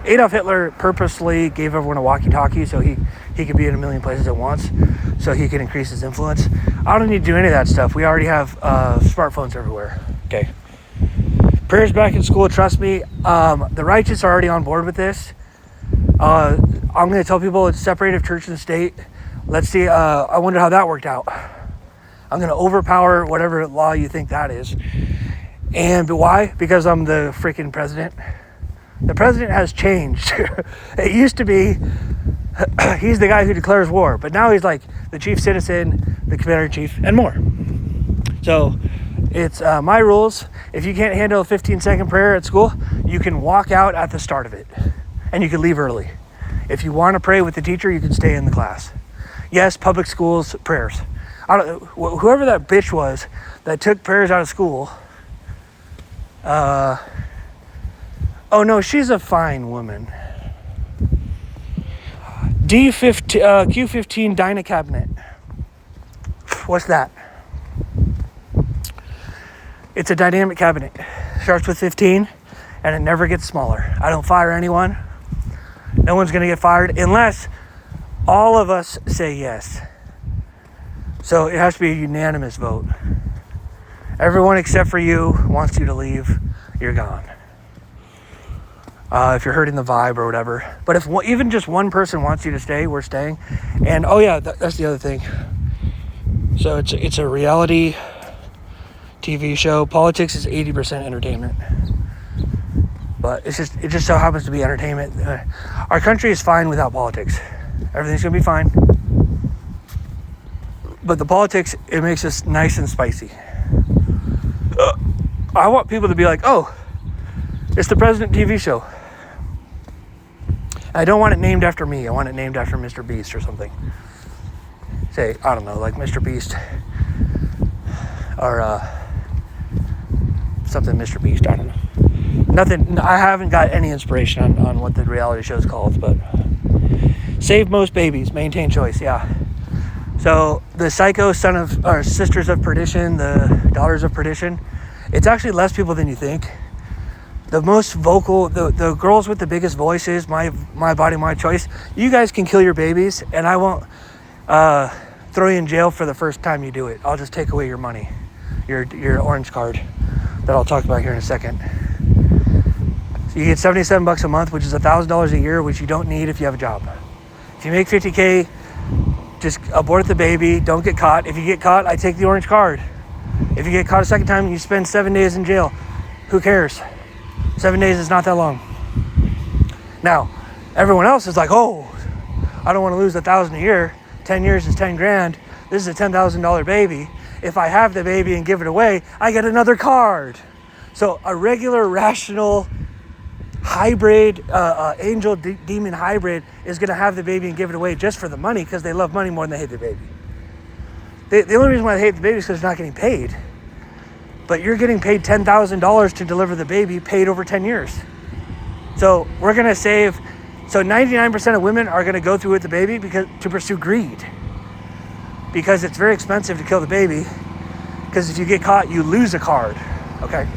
S1: Adolf Hitler purposely gave everyone a walkie-talkie so he could be in a million places at once, so he could increase his influence. I don't need to do any of that stuff. We already have smartphones everywhere. Okay. Prayers back in school, trust me. The righteous are already on board with this. I'm going to tell people it's separate of church and state. Let's see. I wonder how that worked out. I'm going to overpower whatever law you think that is. But why? Because I'm the freaking president. The president has changed. It used to be he's the guy who declares war, but now he's like the chief citizen, the commander-in-chief, and more. So it's my rules. If you can't handle a 15-second prayer at school, you can walk out at the start of it, and you can leave early. If you want to pray with the teacher, you can stay in the class. Yes, public schools, prayers. Whoever that bitch was that took prayers out of school, oh no, she's a fine woman. Q15 Dyna cabinet. What's that? It's a dynamic cabinet. Starts with 15 and it never gets smaller. I don't fire anyone. No one's going to get fired unless all of us say yes. So it has to be a unanimous vote. Everyone except for you wants you to leave. You're gone. If you're hurting the vibe or whatever. But if even just one person wants you to stay, we're staying. And oh yeah, that's the other thing. So it's a reality TV show. Politics is 80% entertainment. But it just so happens to be entertainment. Our country is fine without politics. Everything's gonna be fine. But the politics, it makes us nice and spicy. I want people to be like, oh, it's the President TV show. I don't want it named after me. I want it named after Mr. Beast or something. Say, I don't know, like Mr. Beast. Or something Mr. Beast, I don't know. Nothing, I haven't got any inspiration on what the reality show is called, but save most babies, maintain choice, yeah. So the psycho sisters of perdition, the daughters of perdition, it's actually less people than you think. The most vocal, the girls with the biggest voices, my body, my choice. You guys can kill your babies, and I won't throw you in jail for the first time you do it. I'll just take away your money, your orange card that I'll talk about here in a second. So you get $77 a month, which is $1,000 a year, which you don't need if you have a job. If you make $50K, just abort the baby. Don't get caught. If you get caught, I take the orange card. If you get caught a second time, you spend 7 days in jail. Who cares? 7 days is not that long. Now, everyone else is like, oh, I don't want to lose $1,000 a year. 10 years is 10 grand. This is a $10,000 baby. If I have the baby and give it away, I get another card. So a regular, rational, hybrid, angel demon hybrid is going to have the baby and give it away just for the money because they love money more than they hate the baby. The only reason why they hate the baby is because it's not getting paid. But you're getting paid $10,000 to deliver the baby, paid over 10 years. So we're going to save. So 99% of women are going to go through with the baby to pursue greed. Because it's very expensive to kill the baby. Because if you get caught, you lose a card. Okay.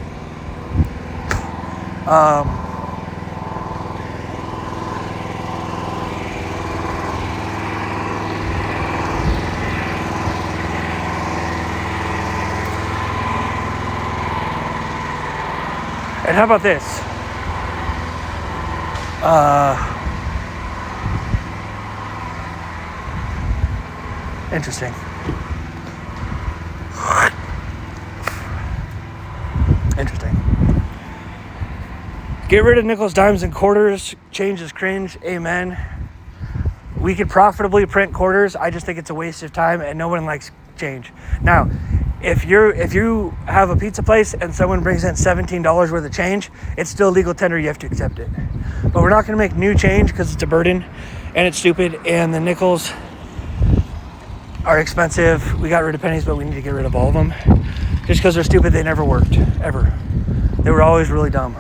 S1: And how about this? Interesting. Interesting. Get rid of nickels, dimes, and quarters. Change is cringe. Amen. We could profitably print quarters. I just think it's a waste of time, and no one likes change. Now, if you have a pizza place and someone brings in $17 worth of change, it's still legal tender. You have to accept it. But we're not going to make new change because it's a burden and it's stupid. And the nickels are expensive. We got rid of pennies, but we need to get rid of all of them. Just because they're stupid, they never worked, ever. They were always really dumb.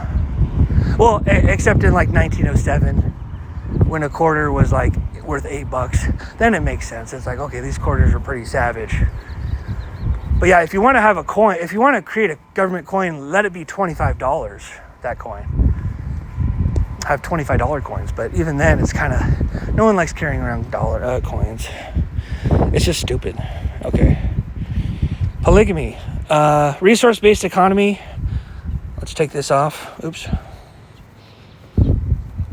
S1: Well, except in like 1907, when a quarter was like worth $8. Then it makes sense. It's like, okay, these quarters are pretty savage. But yeah, if you want to have a coin, if you want to create a government coin, let it be $25, that coin. Have $25 coins, but even then it's kind of, no one likes carrying around dollar coins. It's just stupid. Okay. Polygamy. Resource-based economy. Let's take this off. Oops.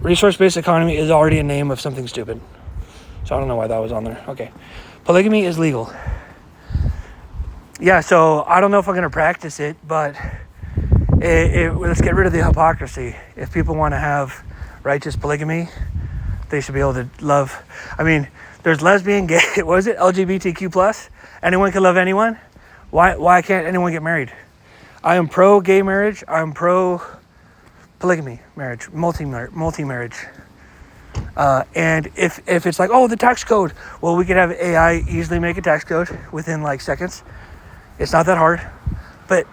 S1: Resource-based economy is already a name of something stupid. So I don't know why that was on there. Okay. Polygamy is legal. Yeah, so I don't know if I'm going to practice it, but let's get rid of the hypocrisy. If people want to have righteous polygamy, they should be able to love. I mean, there's lesbian, gay, what is it? LGBTQ+. Anyone can love anyone. Why can't anyone get married? I am pro-gay marriage. I'm pro-polygamy marriage, multi-marriage. And if it's like, oh, the tax code. Well, we could have AI easily make a tax code within like seconds. It's not that hard. But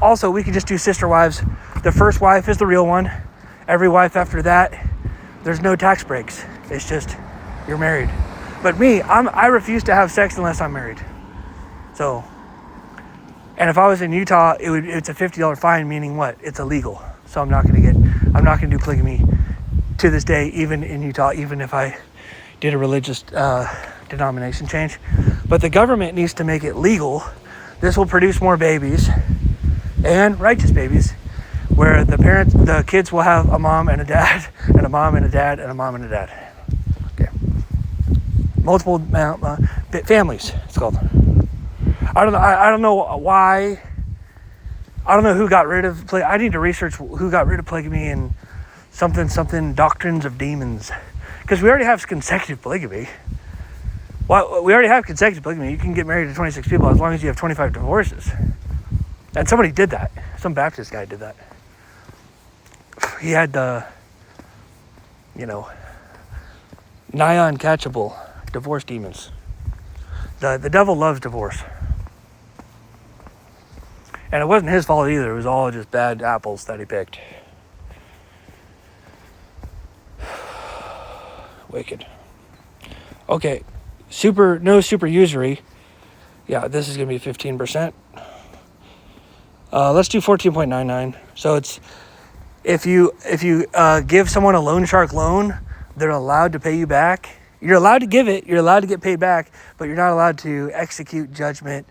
S1: also, we could just do sister wives. The first wife is the real one. Every wife after that, there's no tax breaks. It's just, you're married. But me, I refuse to have sex unless I'm married. So, and if I was in Utah, it's a $50 fine, meaning what? It's illegal. So I'm not gonna do polygamy to this day, even in Utah, even if I did a religious denomination change. But the government needs to make it legal. This will produce more babies and righteous babies, where the kids will have a mom and a dad, and a mom and a dad, and a mom and a dad. Okay. Multiple families, it's called. I don't know why. I don't know who got rid of I need to research who got rid of polygamy and something doctrines of demons, because we already have consecutive polygamy. Well, we already have consecutive polygamy. You can get married to 26 people as long as you have 25 divorces. And somebody did that. Some Baptist guy did that. He had the, nigh uncatchable divorce demons. The devil loves divorce. And it wasn't his fault either. It was all just bad apples that he picked. Wicked. Okay. No super usury. Yeah, this is going to be 15%. Let's do 14.99. So it's, if you give someone a loan shark loan, they're allowed to pay you back. You're allowed to give it. You're allowed to get paid back, but you're not allowed to execute judgment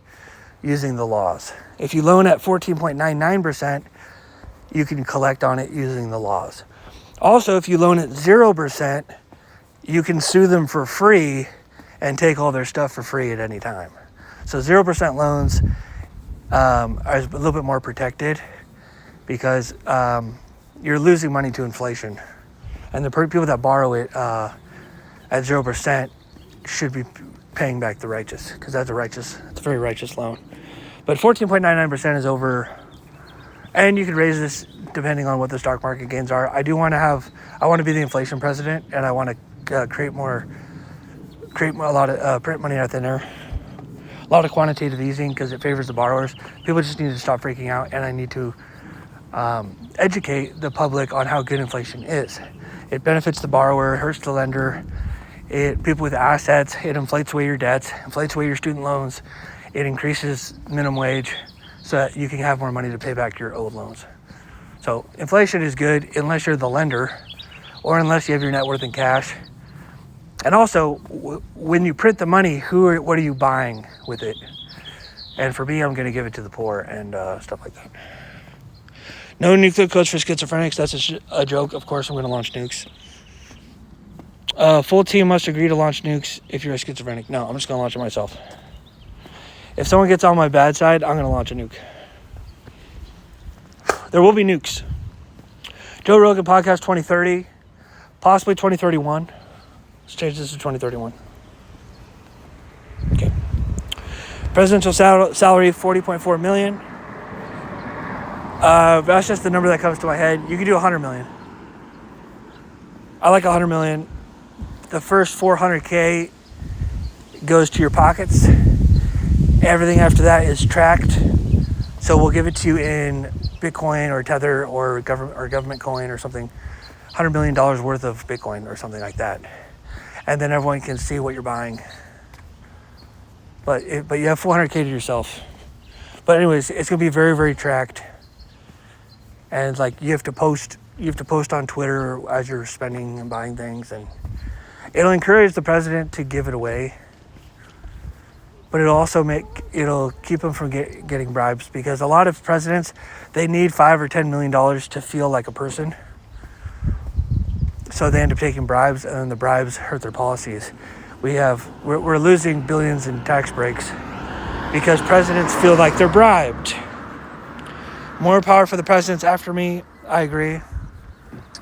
S1: using the laws. If you loan at 14.99%, you can collect on it using the laws. Also, if you loan at 0%, you can sue them for free and take all their stuff for free at any time. So 0% loans are a little bit more protected, because you're losing money to inflation. And the people that borrow it at 0% should be paying back the righteous, because it's a very righteous loan. But 14.99% is over, and you can raise this depending on what the stock market gains are. I want to be the inflation president, and I want to create a lot of print money out there. A lot of quantitative easing, because it favors the borrowers. People just need to stop freaking out, and I need to educate the public on how good inflation is. It benefits the borrower, hurts the lender. People with assets, it inflates away your debts, inflates away your student loans. It increases minimum wage so that you can have more money to pay back your old loans. So inflation is good unless you're the lender or unless you have your net worth in cash. And also, when you print the money, what are you buying with it? And for me, I'm going to give it to the poor and stuff like that. No nuclear codes for schizophrenics. That's a joke. Of course, I'm going to launch nukes. Full team must agree to launch nukes if you're a schizophrenic. No, I'm just going to launch it myself. If someone gets on my bad side, I'm going to launch a nuke. There will be nukes. Joe Rogan Podcast 2030, possibly 2031. Let's change this to 2031. Okay. Presidential salary, $40.4 million. That's just the number that comes to my head. You could do $100 million. I like $100 million. The first $400K goes to your pockets. Everything after that is tracked. So we'll give it to you in Bitcoin or Tether or government coin or something. $100 million worth of Bitcoin or something like that. And then everyone can see what you're buying. But you have $400K to yourself. But anyways, it's going to be very, very tracked. And like you have to post on Twitter as you're spending and buying things, and it'll encourage the president to give it away. But it'll keep them from getting bribes, because a lot of presidents, they need $5 or $10 million to feel like a person. So they end up taking bribes, and then the bribes hurt their policies. We're losing billions in tax breaks because presidents feel like they're bribed. More power for the presidents after me. I agree.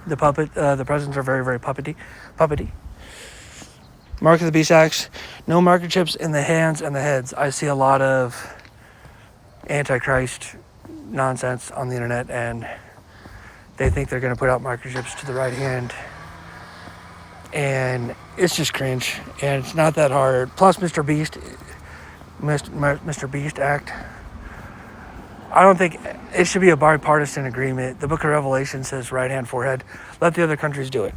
S1: The presidents are very, very puppety. Mark of the Beast Acts. No microchips in the hands and the heads. I see a lot of Antichrist nonsense on the internet, and they think they're going to put out microchips to the right hand. And it's just cringe. And it's not that hard. Plus, Mr. Beast Act. I don't think it should be a bipartisan agreement. The Book of Revelation says right hand, forehead. Let the other countries do it.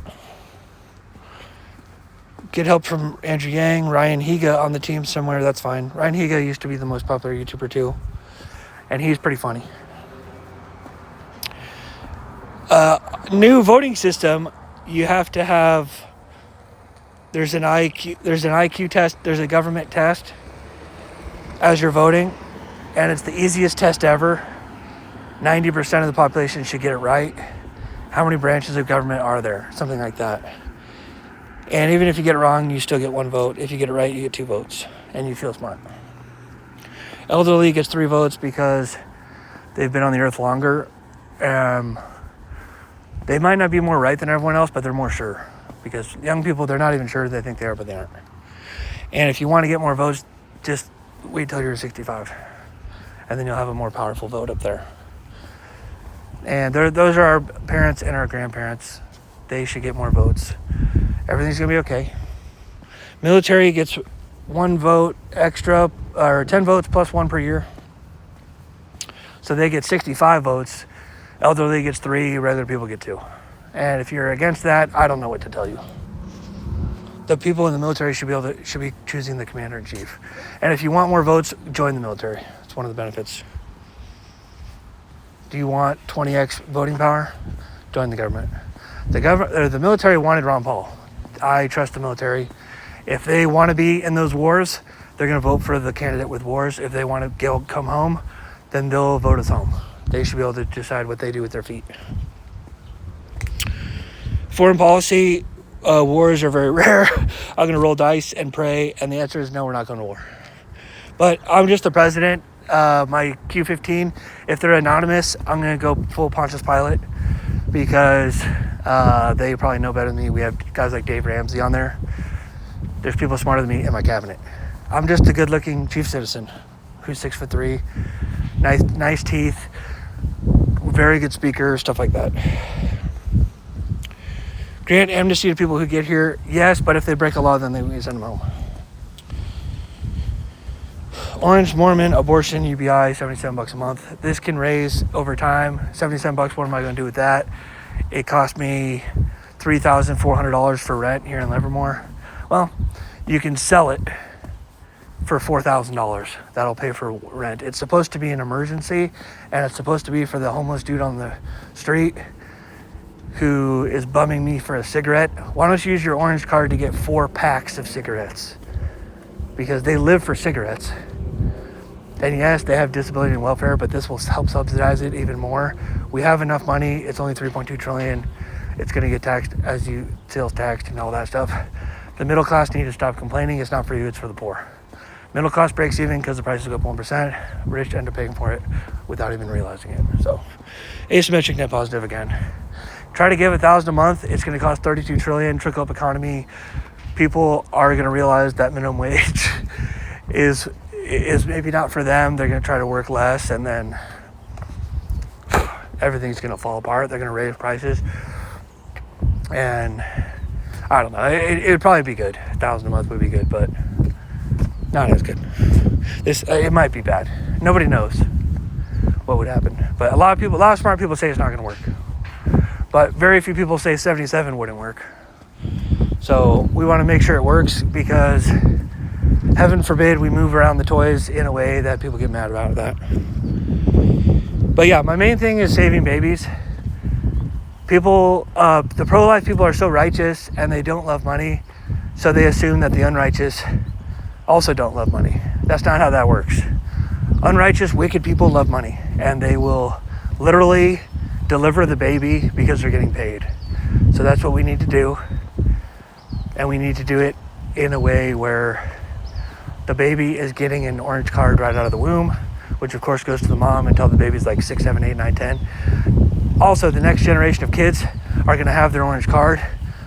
S1: Get help from Andrew Yang, Ryan Higa on the team somewhere. That's fine. Ryan Higa used to be the most popular YouTuber too. And he's pretty funny. New voting system. You have to have... There's an IQ test. There's a government test as you're voting. And it's the easiest test ever. 90% of the population should get it right. How many branches of government are there? Something like that. And even if you get it wrong, you still get one vote. If you get it right, you get 2 votes. And you feel smart. Elderly gets 3 votes because they've been on the earth longer. They might not be more right than everyone else, but they're more sure. Because young people, they're not even sure they think they are, but they aren't. And if you want to get more votes, just wait till you're 65. And then you'll have a more powerful vote up there. And those are our parents and our grandparents. They should get more votes. Everything's going to be okay. Military gets 1 vote extra, or 10 votes plus 1 per year. So they get 65 votes. Elderly gets 3, regular people get 2. And if you're against that, I don't know what to tell you. The people in the military should be choosing the commander-in-chief. And if you want more votes, join the military. It's one of the benefits. Do you want 20x voting power? Join the government. The military wanted Ron Paul. I trust the military. If they want to be in those wars, they're going to vote for the candidate with wars. If they want to come home, then they'll vote us home. They should be able to decide what they do with their feet. Foreign policy, wars are very rare. I'm going to roll dice and pray, and the answer is no, we're not going to war. But I'm just the president. My Q15, if they're anonymous, I'm going to go full Pontius Pilate, because they probably know better than me. We have guys like Dave Ramsey on there. There's people smarter than me in my cabinet. I'm just a good-looking chief citizen who's 6'3", nice teeth, very good speaker, stuff like that. Grant amnesty to people who get here, yes, but if they break a law, then we send them home. Orange, Mormon, abortion, UBI, $77 a month. This can raise over time. $77, what am I going to do with that? It cost me $3,400 for rent here in Livermore. Well, you can sell it for $4,000. That'll pay for rent. It's supposed to be an emergency, and it's supposed to be for the homeless dude on the street who is bumming me for a cigarette. Why don't you use your orange card to get 4 packs of cigarettes? Because they live for cigarettes. And yes, they have disability and welfare, but this will help subsidize it even more. We have enough money. It's only $3.2 trillion. It's going to get taxed as you sales taxed and all that stuff. The middle class need to stop complaining. It's not for you, it's for the poor. Middle class breaks even because the prices go up 1%. Rich end up paying for it without even realizing it. So asymmetric net positive again. Try to give $1,000 a month. It's going to cost $32 trillion. Trickle up economy. People are going to realize that minimum wage is maybe not for them. They're going to try to work less, and then everything's going to fall apart. They're going to raise prices, and I don't know. It'd probably be good. $1,000 a month would be good, but not as good. It might be bad. Nobody knows what would happen, but a lot of smart people say it's not going to work. But very few people say 77 wouldn't work. So we want to make sure it works, because heaven forbid we move around the toys in a way that people get mad about that. But yeah, my main thing is saving babies. People, the pro-life people are so righteous and they don't love money, so they assume that the unrighteous also don't love money. That's not how that works. Unrighteous, wicked people love money, and they will literally deliver the baby because they're getting paid. So that's what we need to do. And we need to do it in a way where the baby is getting an orange card right out of the womb, which of course goes to the mom until the baby's like 6, 7, 8, 9, 10. Also, the next generation of kids are going to have their orange card.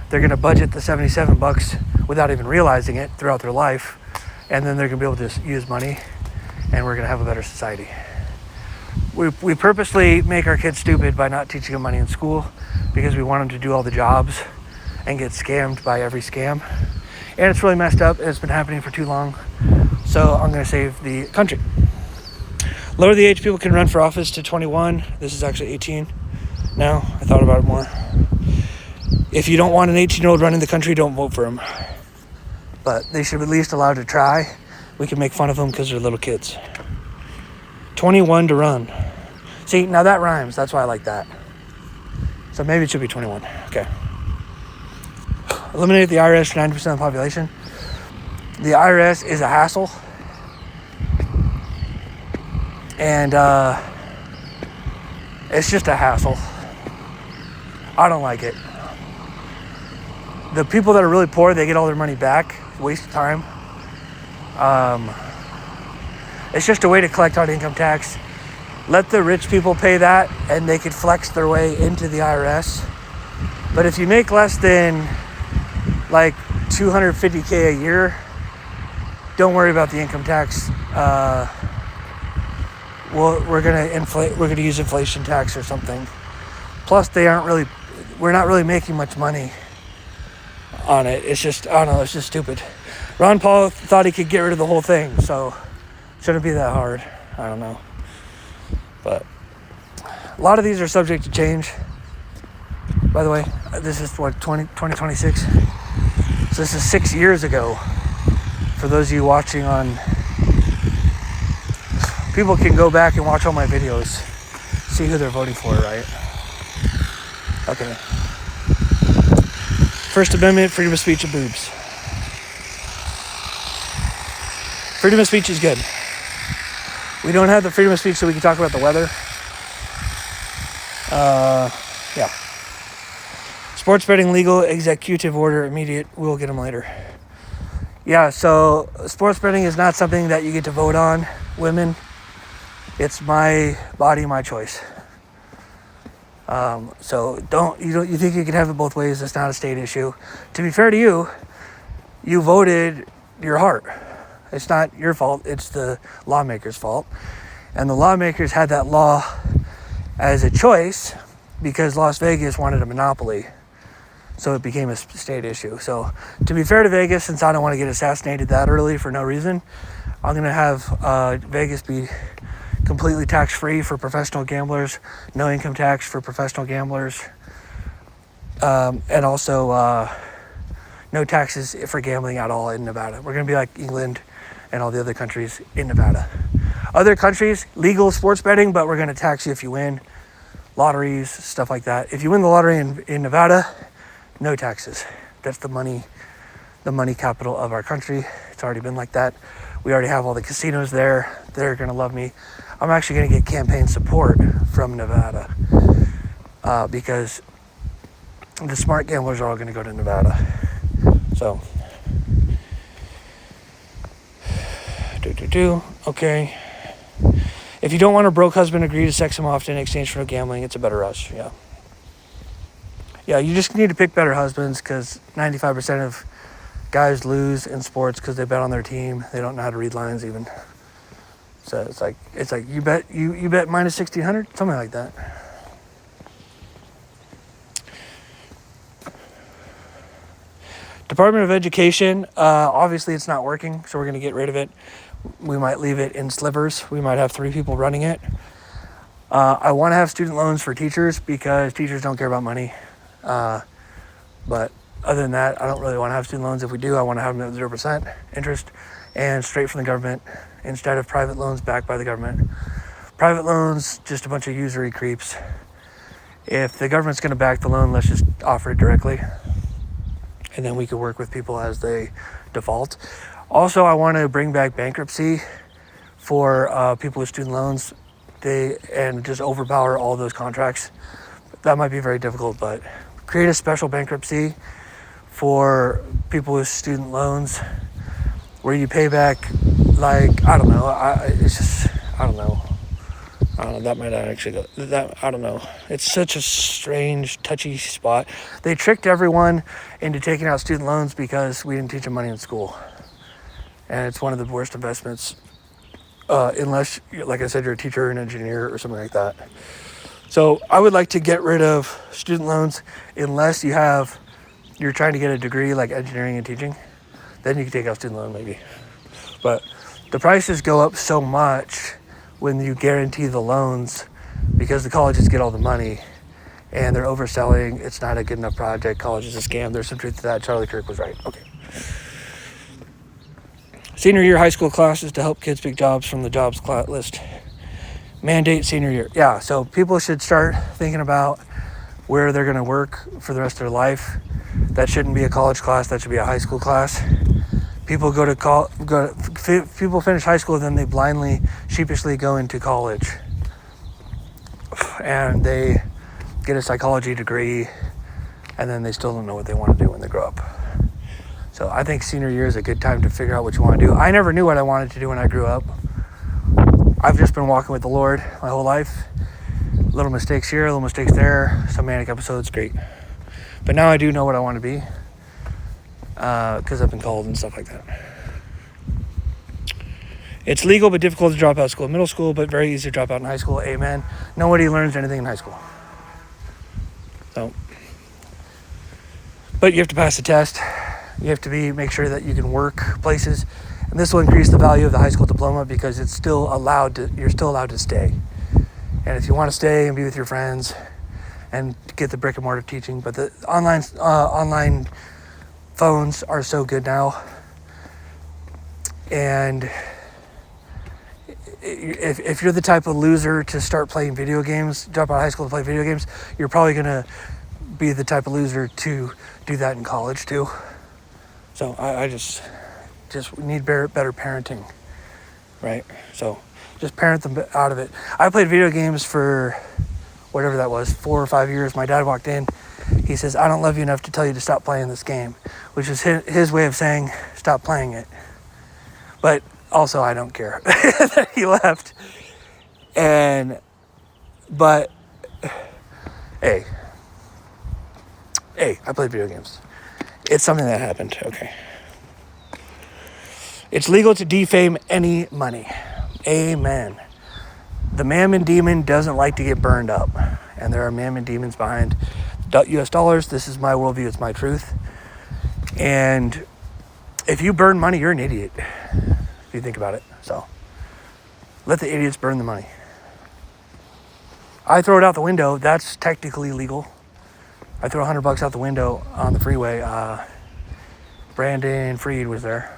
S1: They're going to budget the $77 without even realizing it throughout their life. And then they're going to be able to use money, and we're going to have a better society. We purposely make our kids stupid by not teaching them money in school, because we want them to do all the jobs and get scammed by every scam. And it's really messed up. It's been happening for too long. So I'm going to save the country. Lower the age people can run for office to 21. This is actually 18 now. I thought about it more. If you don't want an 18-year-old running the country, don't vote for him. But they should be at least allowed to try. We can make fun of them because they're little kids. 21 to run. See, now that rhymes. That's why I like that. So maybe it should be 21. Okay. Eliminate the IRS for 90% of the population. The IRS is a hassle. And it's just a hassle. I don't like it. The people that are really poor, they get all their money back. Waste of time. It's just a way to collect on income tax. Let the rich people pay that, and they could flex their way into the IRS. But if you make less than like $250K a year, don't worry about the income tax. We're gonna use inflation tax or something. Plus, we're not really making much money on it. It's just, I don't know, it's just stupid. Ron Paul thought he could get rid of the whole thing, so it shouldn't be that hard. I don't know. But a lot of these are subject to change. By the way, this is 2026. So this is 6 years ago. For those of you watching on, people can go back and watch all my videos, see who they're voting for, right? Okay. First Amendment, freedom of speech, and boobs. Freedom of speech is good. We don't have the freedom of speech so we can talk about the weather. Yeah. Sports betting legal, executive order, immediate. We'll get them later. Yeah, so sports betting is not something that you get to vote on, women. It's my body, my choice. So you think you can have it both ways. It's not a state issue. To be fair to you, you voted your heart. It's not your fault. It's the lawmakers' fault. And the lawmakers had that law as a choice because Las Vegas wanted a monopoly. So it became a state issue. So to be fair to Vegas, since I don't want to get assassinated that early for no reason, I'm going to have Vegas be completely tax-free for professional gamblers, no income tax for professional gamblers, and also no taxes for gambling at all in Nevada. We're going to be like England and all the other countries in Nevada. Other countries, legal sports betting, but we're going to tax you if you win. Lotteries, stuff like that. If you win the lottery in Nevada, no taxes. That's the money capital of our country. It's already been like that. We already have all the casinos there. They're going to love me. I'm actually going to get campaign support from Nevada because the smart gamblers are all going to go to Nevada. So, okay. If you don't want a broke husband, agree to sex him often in exchange for no gambling. It's a better rush. Yeah, you just need to pick better husbands because 95% of guys lose in sports because they bet on their team. They don't know how to read lines even. So it's like you bet minus 1,600, something like that. Department of Education, obviously it's not working, so we're going to get rid of it. We might leave it in slivers. We might have 3 people running it. I want to have student loans for teachers because teachers don't care about money. But other than that, I don't really want to have student loans. If we do, I want to have them at 0% interest and straight from the government instead of private loans backed by the government. Private loans, just a bunch of usury creeps. If the government's going to back the loan, let's just offer it directly. And then we could work with people as they default. Also, I want to bring back bankruptcy for people with student loans and just overpower all those contracts. That might be very difficult, but create a special bankruptcy for people with student loans where you pay back, like, I don't know. That might not actually go. I don't know. It's such a strange, touchy spot. They tricked everyone into taking out student loans because we didn't teach them money in school. And it's one of the worst investments, unless, like I said, you're a teacher or an engineer or something like that. So I would like to get rid of student loans unless you're trying to get a degree like engineering and teaching. Then you can take out student loan maybe. But the prices go up so much when you guarantee the loans because the colleges get all the money and they're overselling. It's not a good enough project. College is a scam. There's some truth to that. Charlie Kirk was right. Okay. Senior year high school classes to help kids pick jobs from the jobs list. Mandate senior year. Yeah, so people should start thinking about where they're going to work for the rest of their life. That shouldn't be a college class. That should be a high school class. People people finish high school, then they blindly, sheepishly go into college. And they get a psychology degree, and then they still don't know what they want to do when they grow up. So I think senior year is a good time to figure out what you want to do. I never knew what I wanted to do when I grew up. I've just been walking with the Lord my whole life. Little mistakes here, little mistakes there, some manic episodes, great. But now I do know what I want to be because I've been called and stuff like that. It's legal but difficult to drop out of school in middle school, but very easy to drop out in high school. Amen. Nobody learns anything in high school. So, but you have to pass the test. You have to make sure that you can work places. And this will increase the value of the high school diploma because you're still allowed to stay. And if you want to stay and be with your friends and get the brick and mortar teaching, but the online phones are so good now. And if you're the type of loser to start playing video games, drop out of high school to play video games, you're probably going to be the type of loser to do that in college too. So I just need better parenting, right? So just parent them out of it. I played video games for whatever that was, 4 or 5 years. My dad walked in. He says, I don't love you enough to tell you to stop playing this game, which is his way of saying stop playing it. But also I don't care that he left. But hey, I played video games. It's something that happened. Okay. It's legal to defame any money. Amen. The mammon demon doesn't like to get burned up. And there are mammon demons behind US dollars. This is my worldview. It's my truth. And if you burn money, you're an idiot. If you think about it. So let the idiots burn the money. I throw it out the window. That's technically legal. I throw $100 out the window on the freeway. Brandon Freed was there.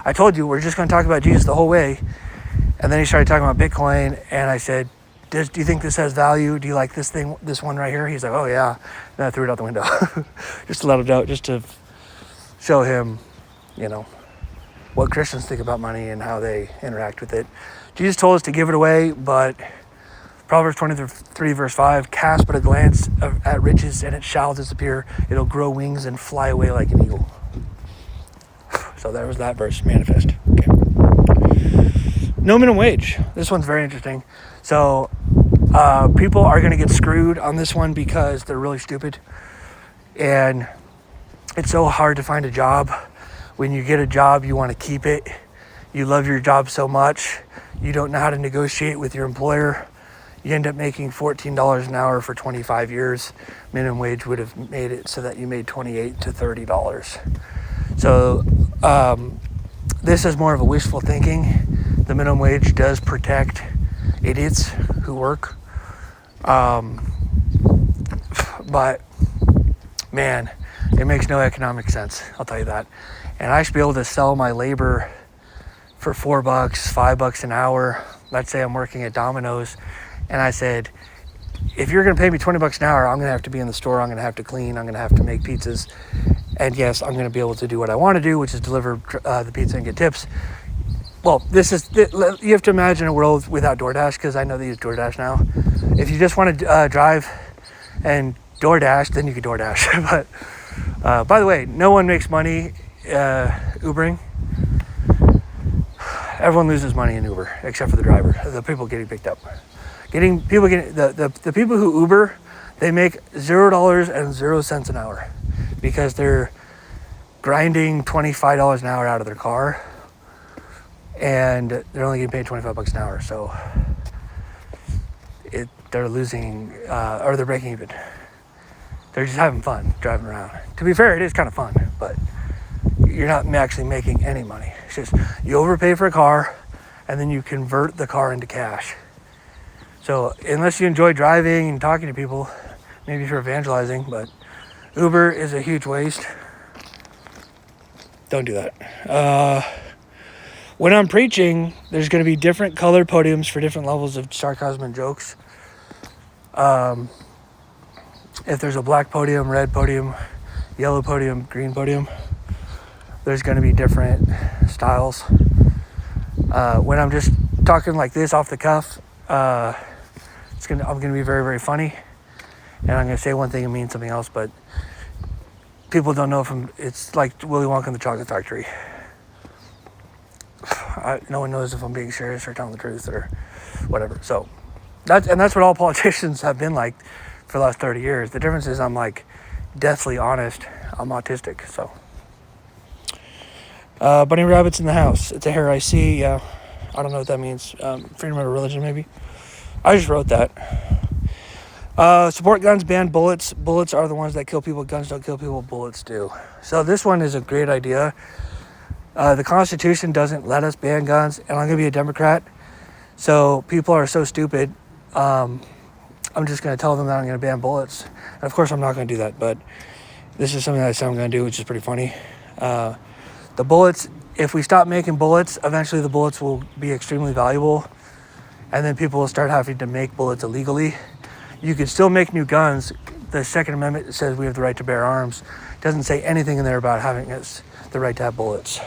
S1: I told you, we're just going to talk about Jesus the whole way. And then he started talking about Bitcoin, and I said, do you think this has value? Do you like this one right here? He's like, oh yeah. And I threw it out the window. Just to let him know, just to show him, what Christians think about money and how they interact with it. Jesus told us to give it away, but Proverbs 23 verse 5, cast but a glance at riches and it shall disappear. It'll grow wings and fly away like an eagle. So there was that verse, manifest. Okay. No minimum wage. This one's very interesting. So people are going to get screwed on this one because they're really stupid. And it's so hard to find a job. When you get a job, you want to keep it. You love your job so much. You don't know how to negotiate with your employer. You end up making $14 an hour for 25 years. Minimum wage would have made it so that you made $28 to $30. So this is more of a wishful thinking. The minimum wage does protect idiots who work. But man, it makes no economic sense. I'll tell you that. And I should be able to sell my labor for $4, $5 an hour. Let's say I'm working at Domino's. And I said, if you're going to pay me $20 an hour, I'm going to have to be in the store. I'm going to have to clean. I'm going to have to make pizzas. And yes, I'm going to be able to do what I want to do, which is deliver the pizza and get tips. Well, you have to imagine a world without DoorDash, because I know they use DoorDash now. If you just want to drive and DoorDash, then you can DoorDash. But by the way, no one makes money Ubering. Everyone loses money in Uber, except for the driver, the people getting picked up. The people who Uber, they make $0.00 an hour because they're grinding $25 an hour out of their car, and they're only getting paid $25 an hour. So they're losing, or they're breaking even. They're just having fun driving around. To be fair, it is kind of fun, but you're not actually making any money. It's just you overpay for a car, and then you convert the car into cash. So unless you enjoy driving and talking to people, maybe if you're evangelizing, but Uber is a huge waste. Don't do that. When I'm preaching, there's going to be different colored podiums for different levels of sarcasm and jokes. If there's a black podium, red podium, yellow podium, green podium, there's going to be different styles. When I'm just talking like this off the cuff, I'm going to be very, very funny, and I'm going to say one thing and mean something else, but people don't know it's like Willy Wonka and the Chocolate Factory. No one knows if I'm being serious or telling the truth or whatever. So that's what all politicians have been like for the last 30 years. The difference is I'm like deathly honest. I'm autistic, so. Bunny rabbits in the house. It's a hair I see. Yeah, I don't know what that means. Freedom of religion, maybe. I just wrote that. Support guns, ban bullets. Bullets are the ones that kill people. Guns don't kill people. Bullets do. So this one is a great idea. The Constitution doesn't let us ban guns, and I'm going to be a Democrat. So people are so stupid. I'm just going to tell them that I'm going to ban bullets. And of course, I'm not going to do that, but this is something that I said I'm going to do, which is pretty funny. The bullets, if we stop making bullets, eventually the bullets will be extremely valuable, and then people will start having to make bullets illegally. You can still make new guns. The Second Amendment says we have the right to bear arms. It doesn't say anything in there about having the right to have bullets.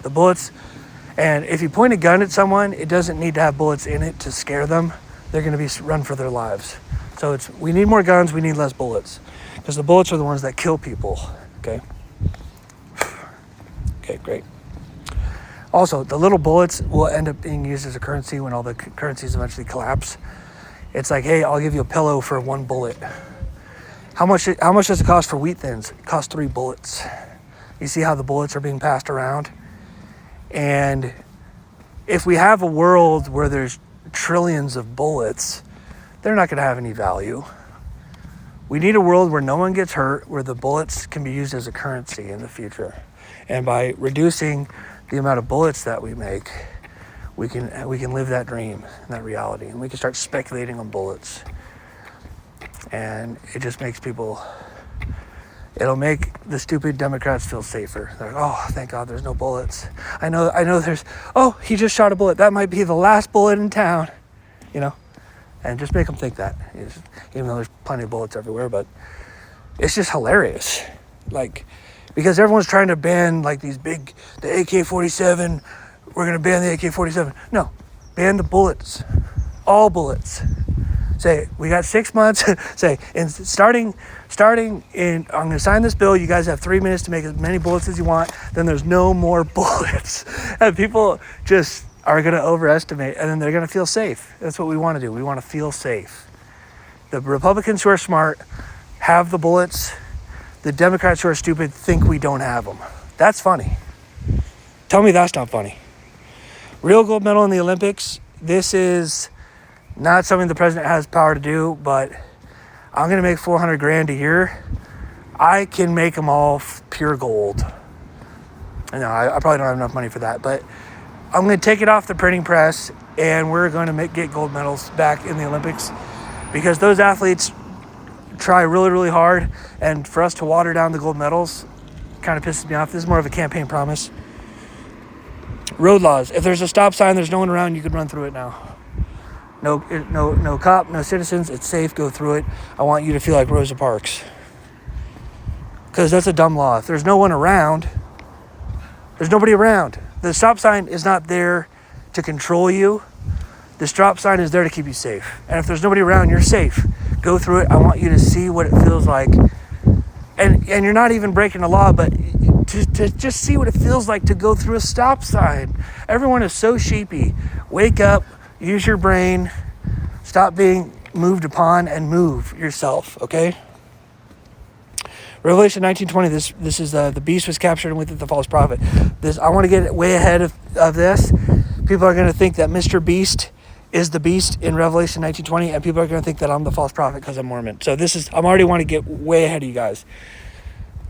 S1: The bullets, and if you point a gun at someone, it doesn't need to have bullets in it to scare them. They're going to be run for their lives. So we need more guns, we need less bullets, because the bullets are the ones that kill people, okay? Okay, great. Also, the little bullets will end up being used as a currency when all the currencies eventually collapse. It's like, hey, I'll give you a pillow for one bullet. How much does it cost for wheat thins? It costs 3 bullets. You see how the bullets are being passed around? And if we have a world where there's trillions of bullets, they're not going to have any value. We need a world where no one gets hurt, where the bullets can be used as a currency in the future. And by reducing the amount of bullets that we make, we can live that dream and that reality, and we can start speculating on bullets. And it just makes people It'll make the stupid Democrats feel safer. They're like, oh, thank God there's no bullets. I know there's, oh, he just shot a bullet. That might be the last bullet in town, and just make them think that, even though there's plenty of bullets everywhere. But it's just hilarious, because everyone's trying to ban these big, the AK-47. We're going to ban the AK-47. No, ban the bullets, all bullets. Say, we got 6 months. Say, and starting in, I'm going to sign this bill. You guys have 3 minutes to make as many bullets as you want. Then there's no more bullets. And people just are going to overestimate, and then they're going to feel safe. That's what we want to do. We want to feel safe. The Republicans who are smart have the bullets. The Democrats who are stupid think we don't have them. That's funny. Tell me that's not funny. Real gold medal in the Olympics. This is not something the president has power to do, but I'm going to make $400,000 a year. I can make them all pure gold. I know I probably don't have enough money for that, but I'm going to take it off the printing press, and we're going to get gold medals back in the Olympics, because those athletes try really, really hard, and for us to water down the gold medals kind of pisses me off. This is more of a campaign promise. Road laws. If there's a stop sign, there's no one around, you can run through it now. No cop, no citizens. It's safe. Go through it. I want you to feel like Rosa Parks. Because that's a dumb law. If there's no one around, there's nobody around. The stop sign is not there to control you. The stop sign is there to keep you safe. And if there's nobody around, you're safe. Go through it. I want you to see what it feels like. And you're not even breaking the law, but to just see what it feels like to go through a stop sign. Everyone is so sheepy. Wake up. Use your brain. Stop being moved upon and move yourself, okay? Revelation 19:20, this is the beast was captured, and with it the false prophet. I want to get way ahead of this. People are going to think that Mr. Beast is the beast in Revelation 19:20, and people are going to think that I'm the false prophet because I'm Mormon. So I'm already want to get way ahead of you guys.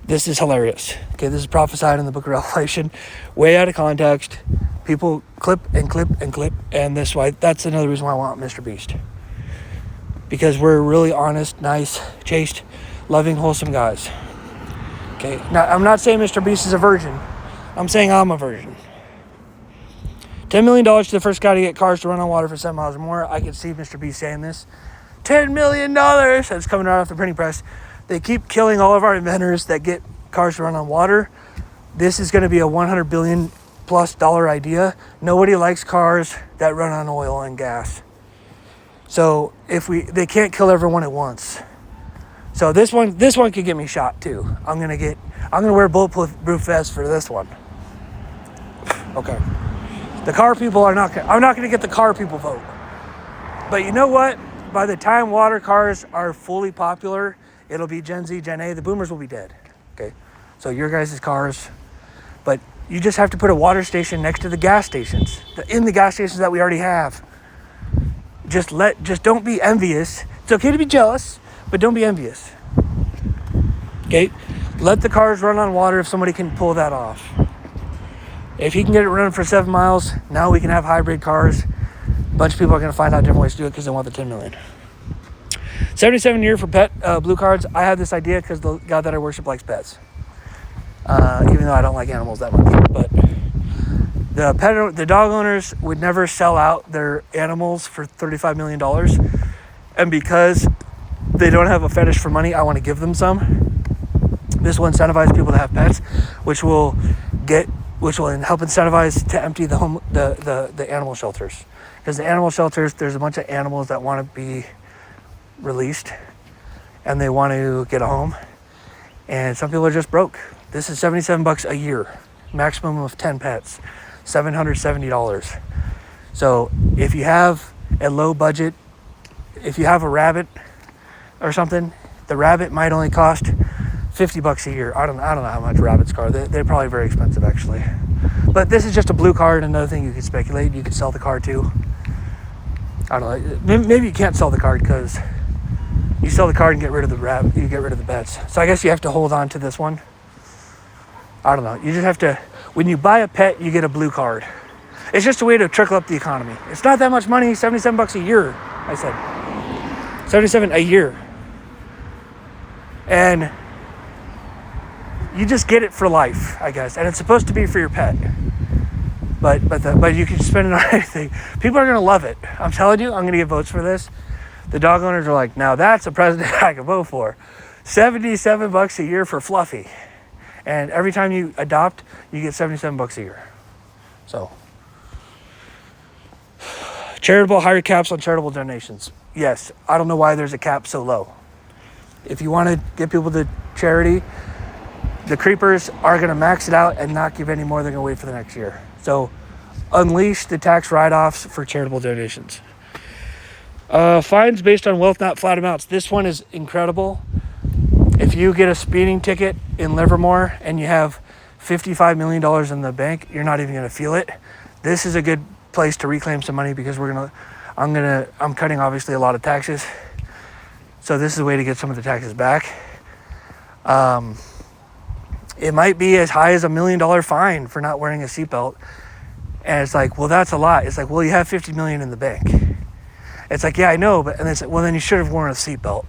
S1: This is hilarious. Okay, this is prophesied in the book of Revelation, way out of context. People clip and clip and clip, and that's another reason why I want Mr. Beast. Because we're really honest, nice, chaste, loving, wholesome guys. Okay, now I'm not saying Mr. Beast is a virgin. I'm saying I'm a virgin. $10 million to the first guy to get cars to run on water for 7 miles or more. I can see Mr. Beast saying this. $10 million! That's coming right off the printing press. They keep killing all of our inventors that get cars to run on water. This is going to be a $100 billion+ idea. Nobody likes cars that run on oil and gas. So they can't kill everyone at once. So this one could get me shot too. I'm gonna wear a bulletproof vest for this one. Okay. The car people I'm not gonna get the car people vote. But you know what? By the time water cars are fully popular, it'll be Gen Z, Gen A. The boomers will be dead. Okay. So your guys' cars, but you just have to put a water station next to the gas stations, in the gas stations that we already have. Just don't be envious. It's okay to be jealous, but don't be envious. Okay? Let the cars run on water if somebody can pull that off. If he can get it running for 7 miles, now we can have hybrid cars. A bunch of people are going to find out different ways to do it because they want the 10 million. 77 year for pet blue cards. I had this idea because the God that I worship likes pets. Even though I don't like animals that much. But the dog owners would never sell out their animals for $35 million. And because they don't have a fetish for money, I want to give them some. This will incentivize people to have pets, which will help incentivize to empty the animal shelters. Because the animal shelters, there's a bunch of animals that want to be released and they want to get a home. And some people are just broke. This is $77 a year, maximum of 10 pets, $770. So if you have a low budget, if you have a rabbit or something, the rabbit might only cost $50 a year. I don't know how much rabbits cost. They're probably very expensive actually. But this is just a blue card. Another thing you could speculate. You could sell the card too. I don't know. Maybe you can't sell the card because you sell the card and get rid of the rabbit. You get rid of the pets. So I guess you have to hold on to this one. I don't know. You just have to. When you buy a pet, you get a blue card. It's just a way to trickle up the economy. It's not that much money. $77 a year. I said $77 a year. And you just get it for life, I guess, and it's supposed to be for your pet. But you can spend it on anything. People are gonna love it. I'm telling you, I'm gonna get votes for this. The dog owners are like, now that's a president I can vote for. $77 a year for Fluffy, and every time you adopt, you get $77 a year. So, charitable higher caps on charitable donations. Yes, I don't know why there's a cap so low. If you want to get people to charity, the creepers are going to max it out and not give any more. They're going to wait for the next year. So, unleash the tax write-offs for charitable donations. Fines based on wealth, not flat amounts. This one is incredible. If you get a speeding ticket in Livermore and you have $55 million in the bank, you're not even going to feel it. This is a good place to reclaim some money because I'm cutting obviously a lot of taxes. So this is a way to get some of the taxes back. It might be as high as $1 million fine for not wearing a seatbelt. And it's like, well, that's a lot. It's like, well, you have 50 million in the bank. It's like, yeah, I know, and it's like, well, then you should have worn a seatbelt.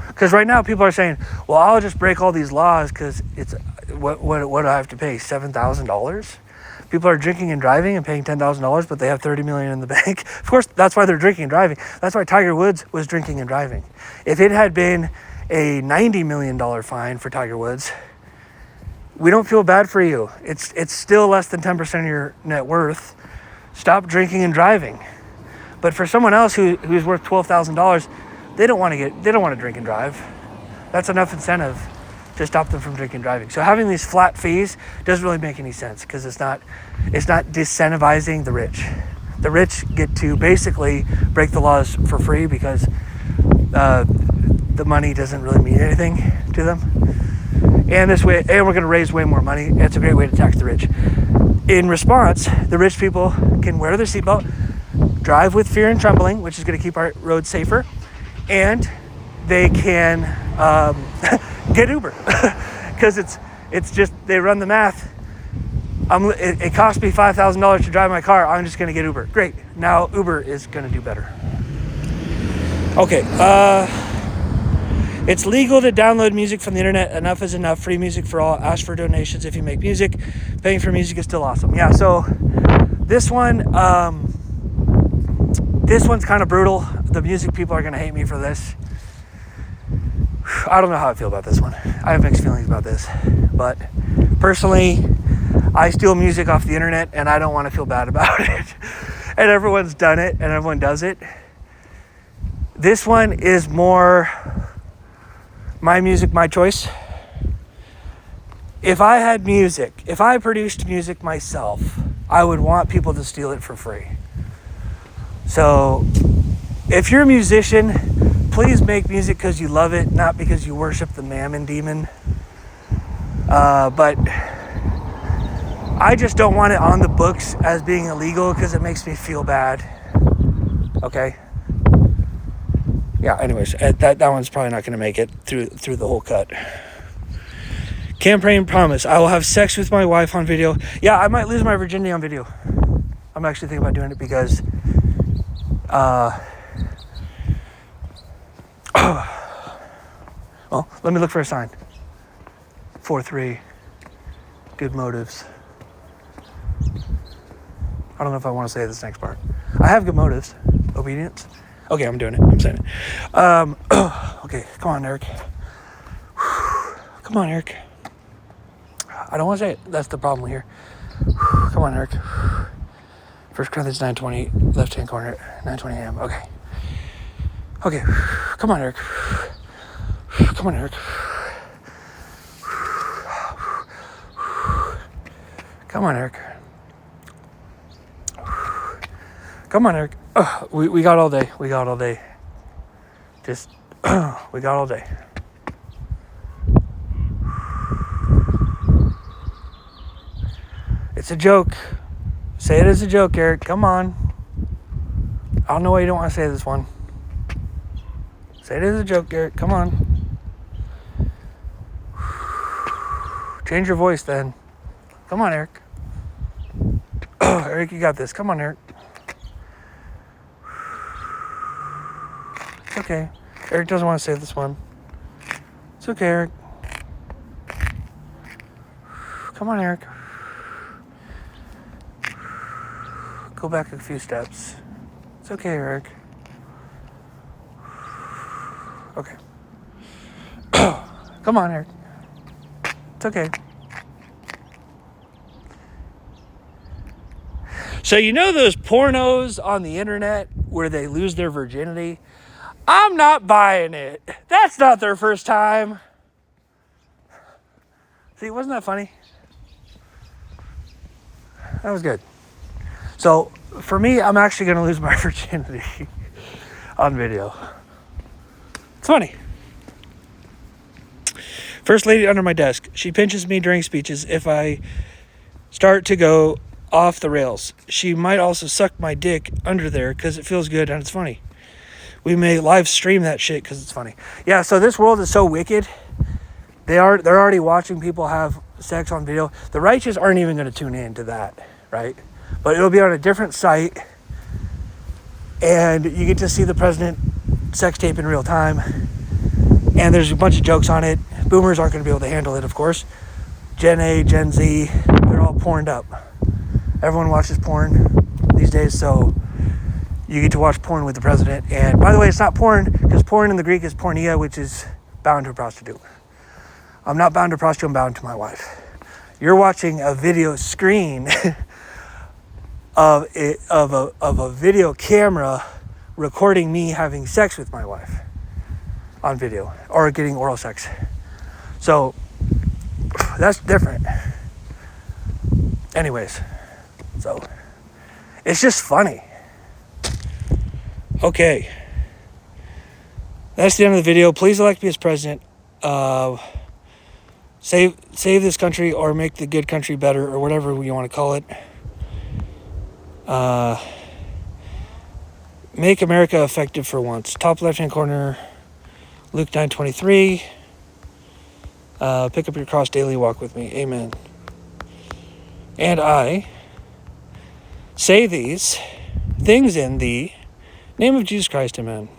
S1: Because right now people are saying, well, I'll just break all these laws because it's what do I have to pay? $7,000? People are drinking and driving and paying $10,000, but they have 30 million in the bank. Of course, that's why they're drinking and driving. That's why Tiger Woods was drinking and driving. If it had been a $90 million fine for Tiger Woods, we don't feel bad for you. It's still less than 10% of your net worth. Stop drinking and driving. But for someone else who's worth $12,000, they don't want to drink and drive. That's enough incentive to stop them from drinking and driving. So having these flat fees doesn't really make any sense because it's not disincentivizing the rich. The rich get to basically break the laws for free because the money doesn't really mean anything to them. And this way, and we're going to raise way more money. It's a great way to tax the rich. In response, the rich people can wear their seatbelt, drive with fear and trembling, which is going to keep our roads safer, and they can get Uber because it's just they run the math. It cost me $5,000 to drive my car. I'm just going to get Uber. Great. Now Uber is going to do better. Okay. It's legal to download music from the internet. Enough is enough. Free music for all. Ask for donations if you make music. Paying for music is still awesome. Yeah. So this one's kind of brutal. The music people are going to hate me for this. I don't know how I feel about this one. I have mixed feelings about this. But personally, I steal music off the internet and I don't want to feel bad about it. And everyone's done it and everyone does it. This one is more my music, my choice. If I had music, if I produced music myself, I would want people to steal it for free. So if you're a musician, please make music because you love it, not because you worship the mammon demon. But I just don't want it on the books as being illegal because it makes me feel bad. Okay? Yeah, anyways, that one's probably not going to make it through the whole cut. Campaign promise. I will have sex with my wife on video. Yeah, I might lose my virginity on video. I'm actually thinking about doing it because well, let me look for a sign. 4-3. Good motives. I don't know if I want to say this next part. I have good motives. Obedience. Okay, I'm doing it. I'm saying it. Okay, come on, Eric. Come on, Eric. I don't want to say it. That's the problem here. Come on, Eric. 1 Corinthians 9:20, left-hand corner, 9:20 a.m. Okay. Okay. Come on, Eric. Come on, Eric. Come on, Eric. Come on, Eric. We got all day. We got all day. Just, we got all day. It's a joke. Say it as a joke, Eric. Come on. I don't know why you don't want to say this one. Say it as a joke, Eric. Come on. Change your voice then. Come on, Eric. Eric, you got this. Come on, Eric. It's okay. Eric doesn't want to say this one. It's okay, Eric. Come on, Eric. Go back a few steps. It's okay, Eric. Okay. Come on, Eric. It's okay. So you know those pornos on the internet where they lose their virginity? I'm not buying it. That's not their first time. See, wasn't that funny? That was good. So for me, I'm actually going to lose my virginity on video. It's funny. First lady under my desk. She pinches me during speeches if I start to go off the rails. She might also suck my dick under there because it feels good and it's funny. We may live stream that shit because it's funny. Yeah, so this world is so wicked. They're already watching people have sex on video. The righteous aren't even going to tune in to that, right? But it'll be on a different site, and you get to see the president sex tape in real time. And there's a bunch of jokes on it. Boomers aren't going to be able to handle it, of course. Gen A, Gen Z, they're all porned up. Everyone watches porn these days, so you get to watch porn with the president. And by the way, it's not porn, because porn in the Greek is porneia, which is bound to a prostitute. I'm not bound to a prostitute, I'm bound to my wife. You're watching a video screen of a video camera recording me having sex with my wife on video, or getting oral sex. So that's different. Anyways, so it's just funny. Okay, that's the end of the video. Please elect me as president. Save this country, or make the good country better, or whatever you want to call it. Make America effective for once. Top left-hand corner, Luke 9:23. Pick up your cross daily, walk with me. Amen. And I say these things in the name of Jesus Christ. Amen.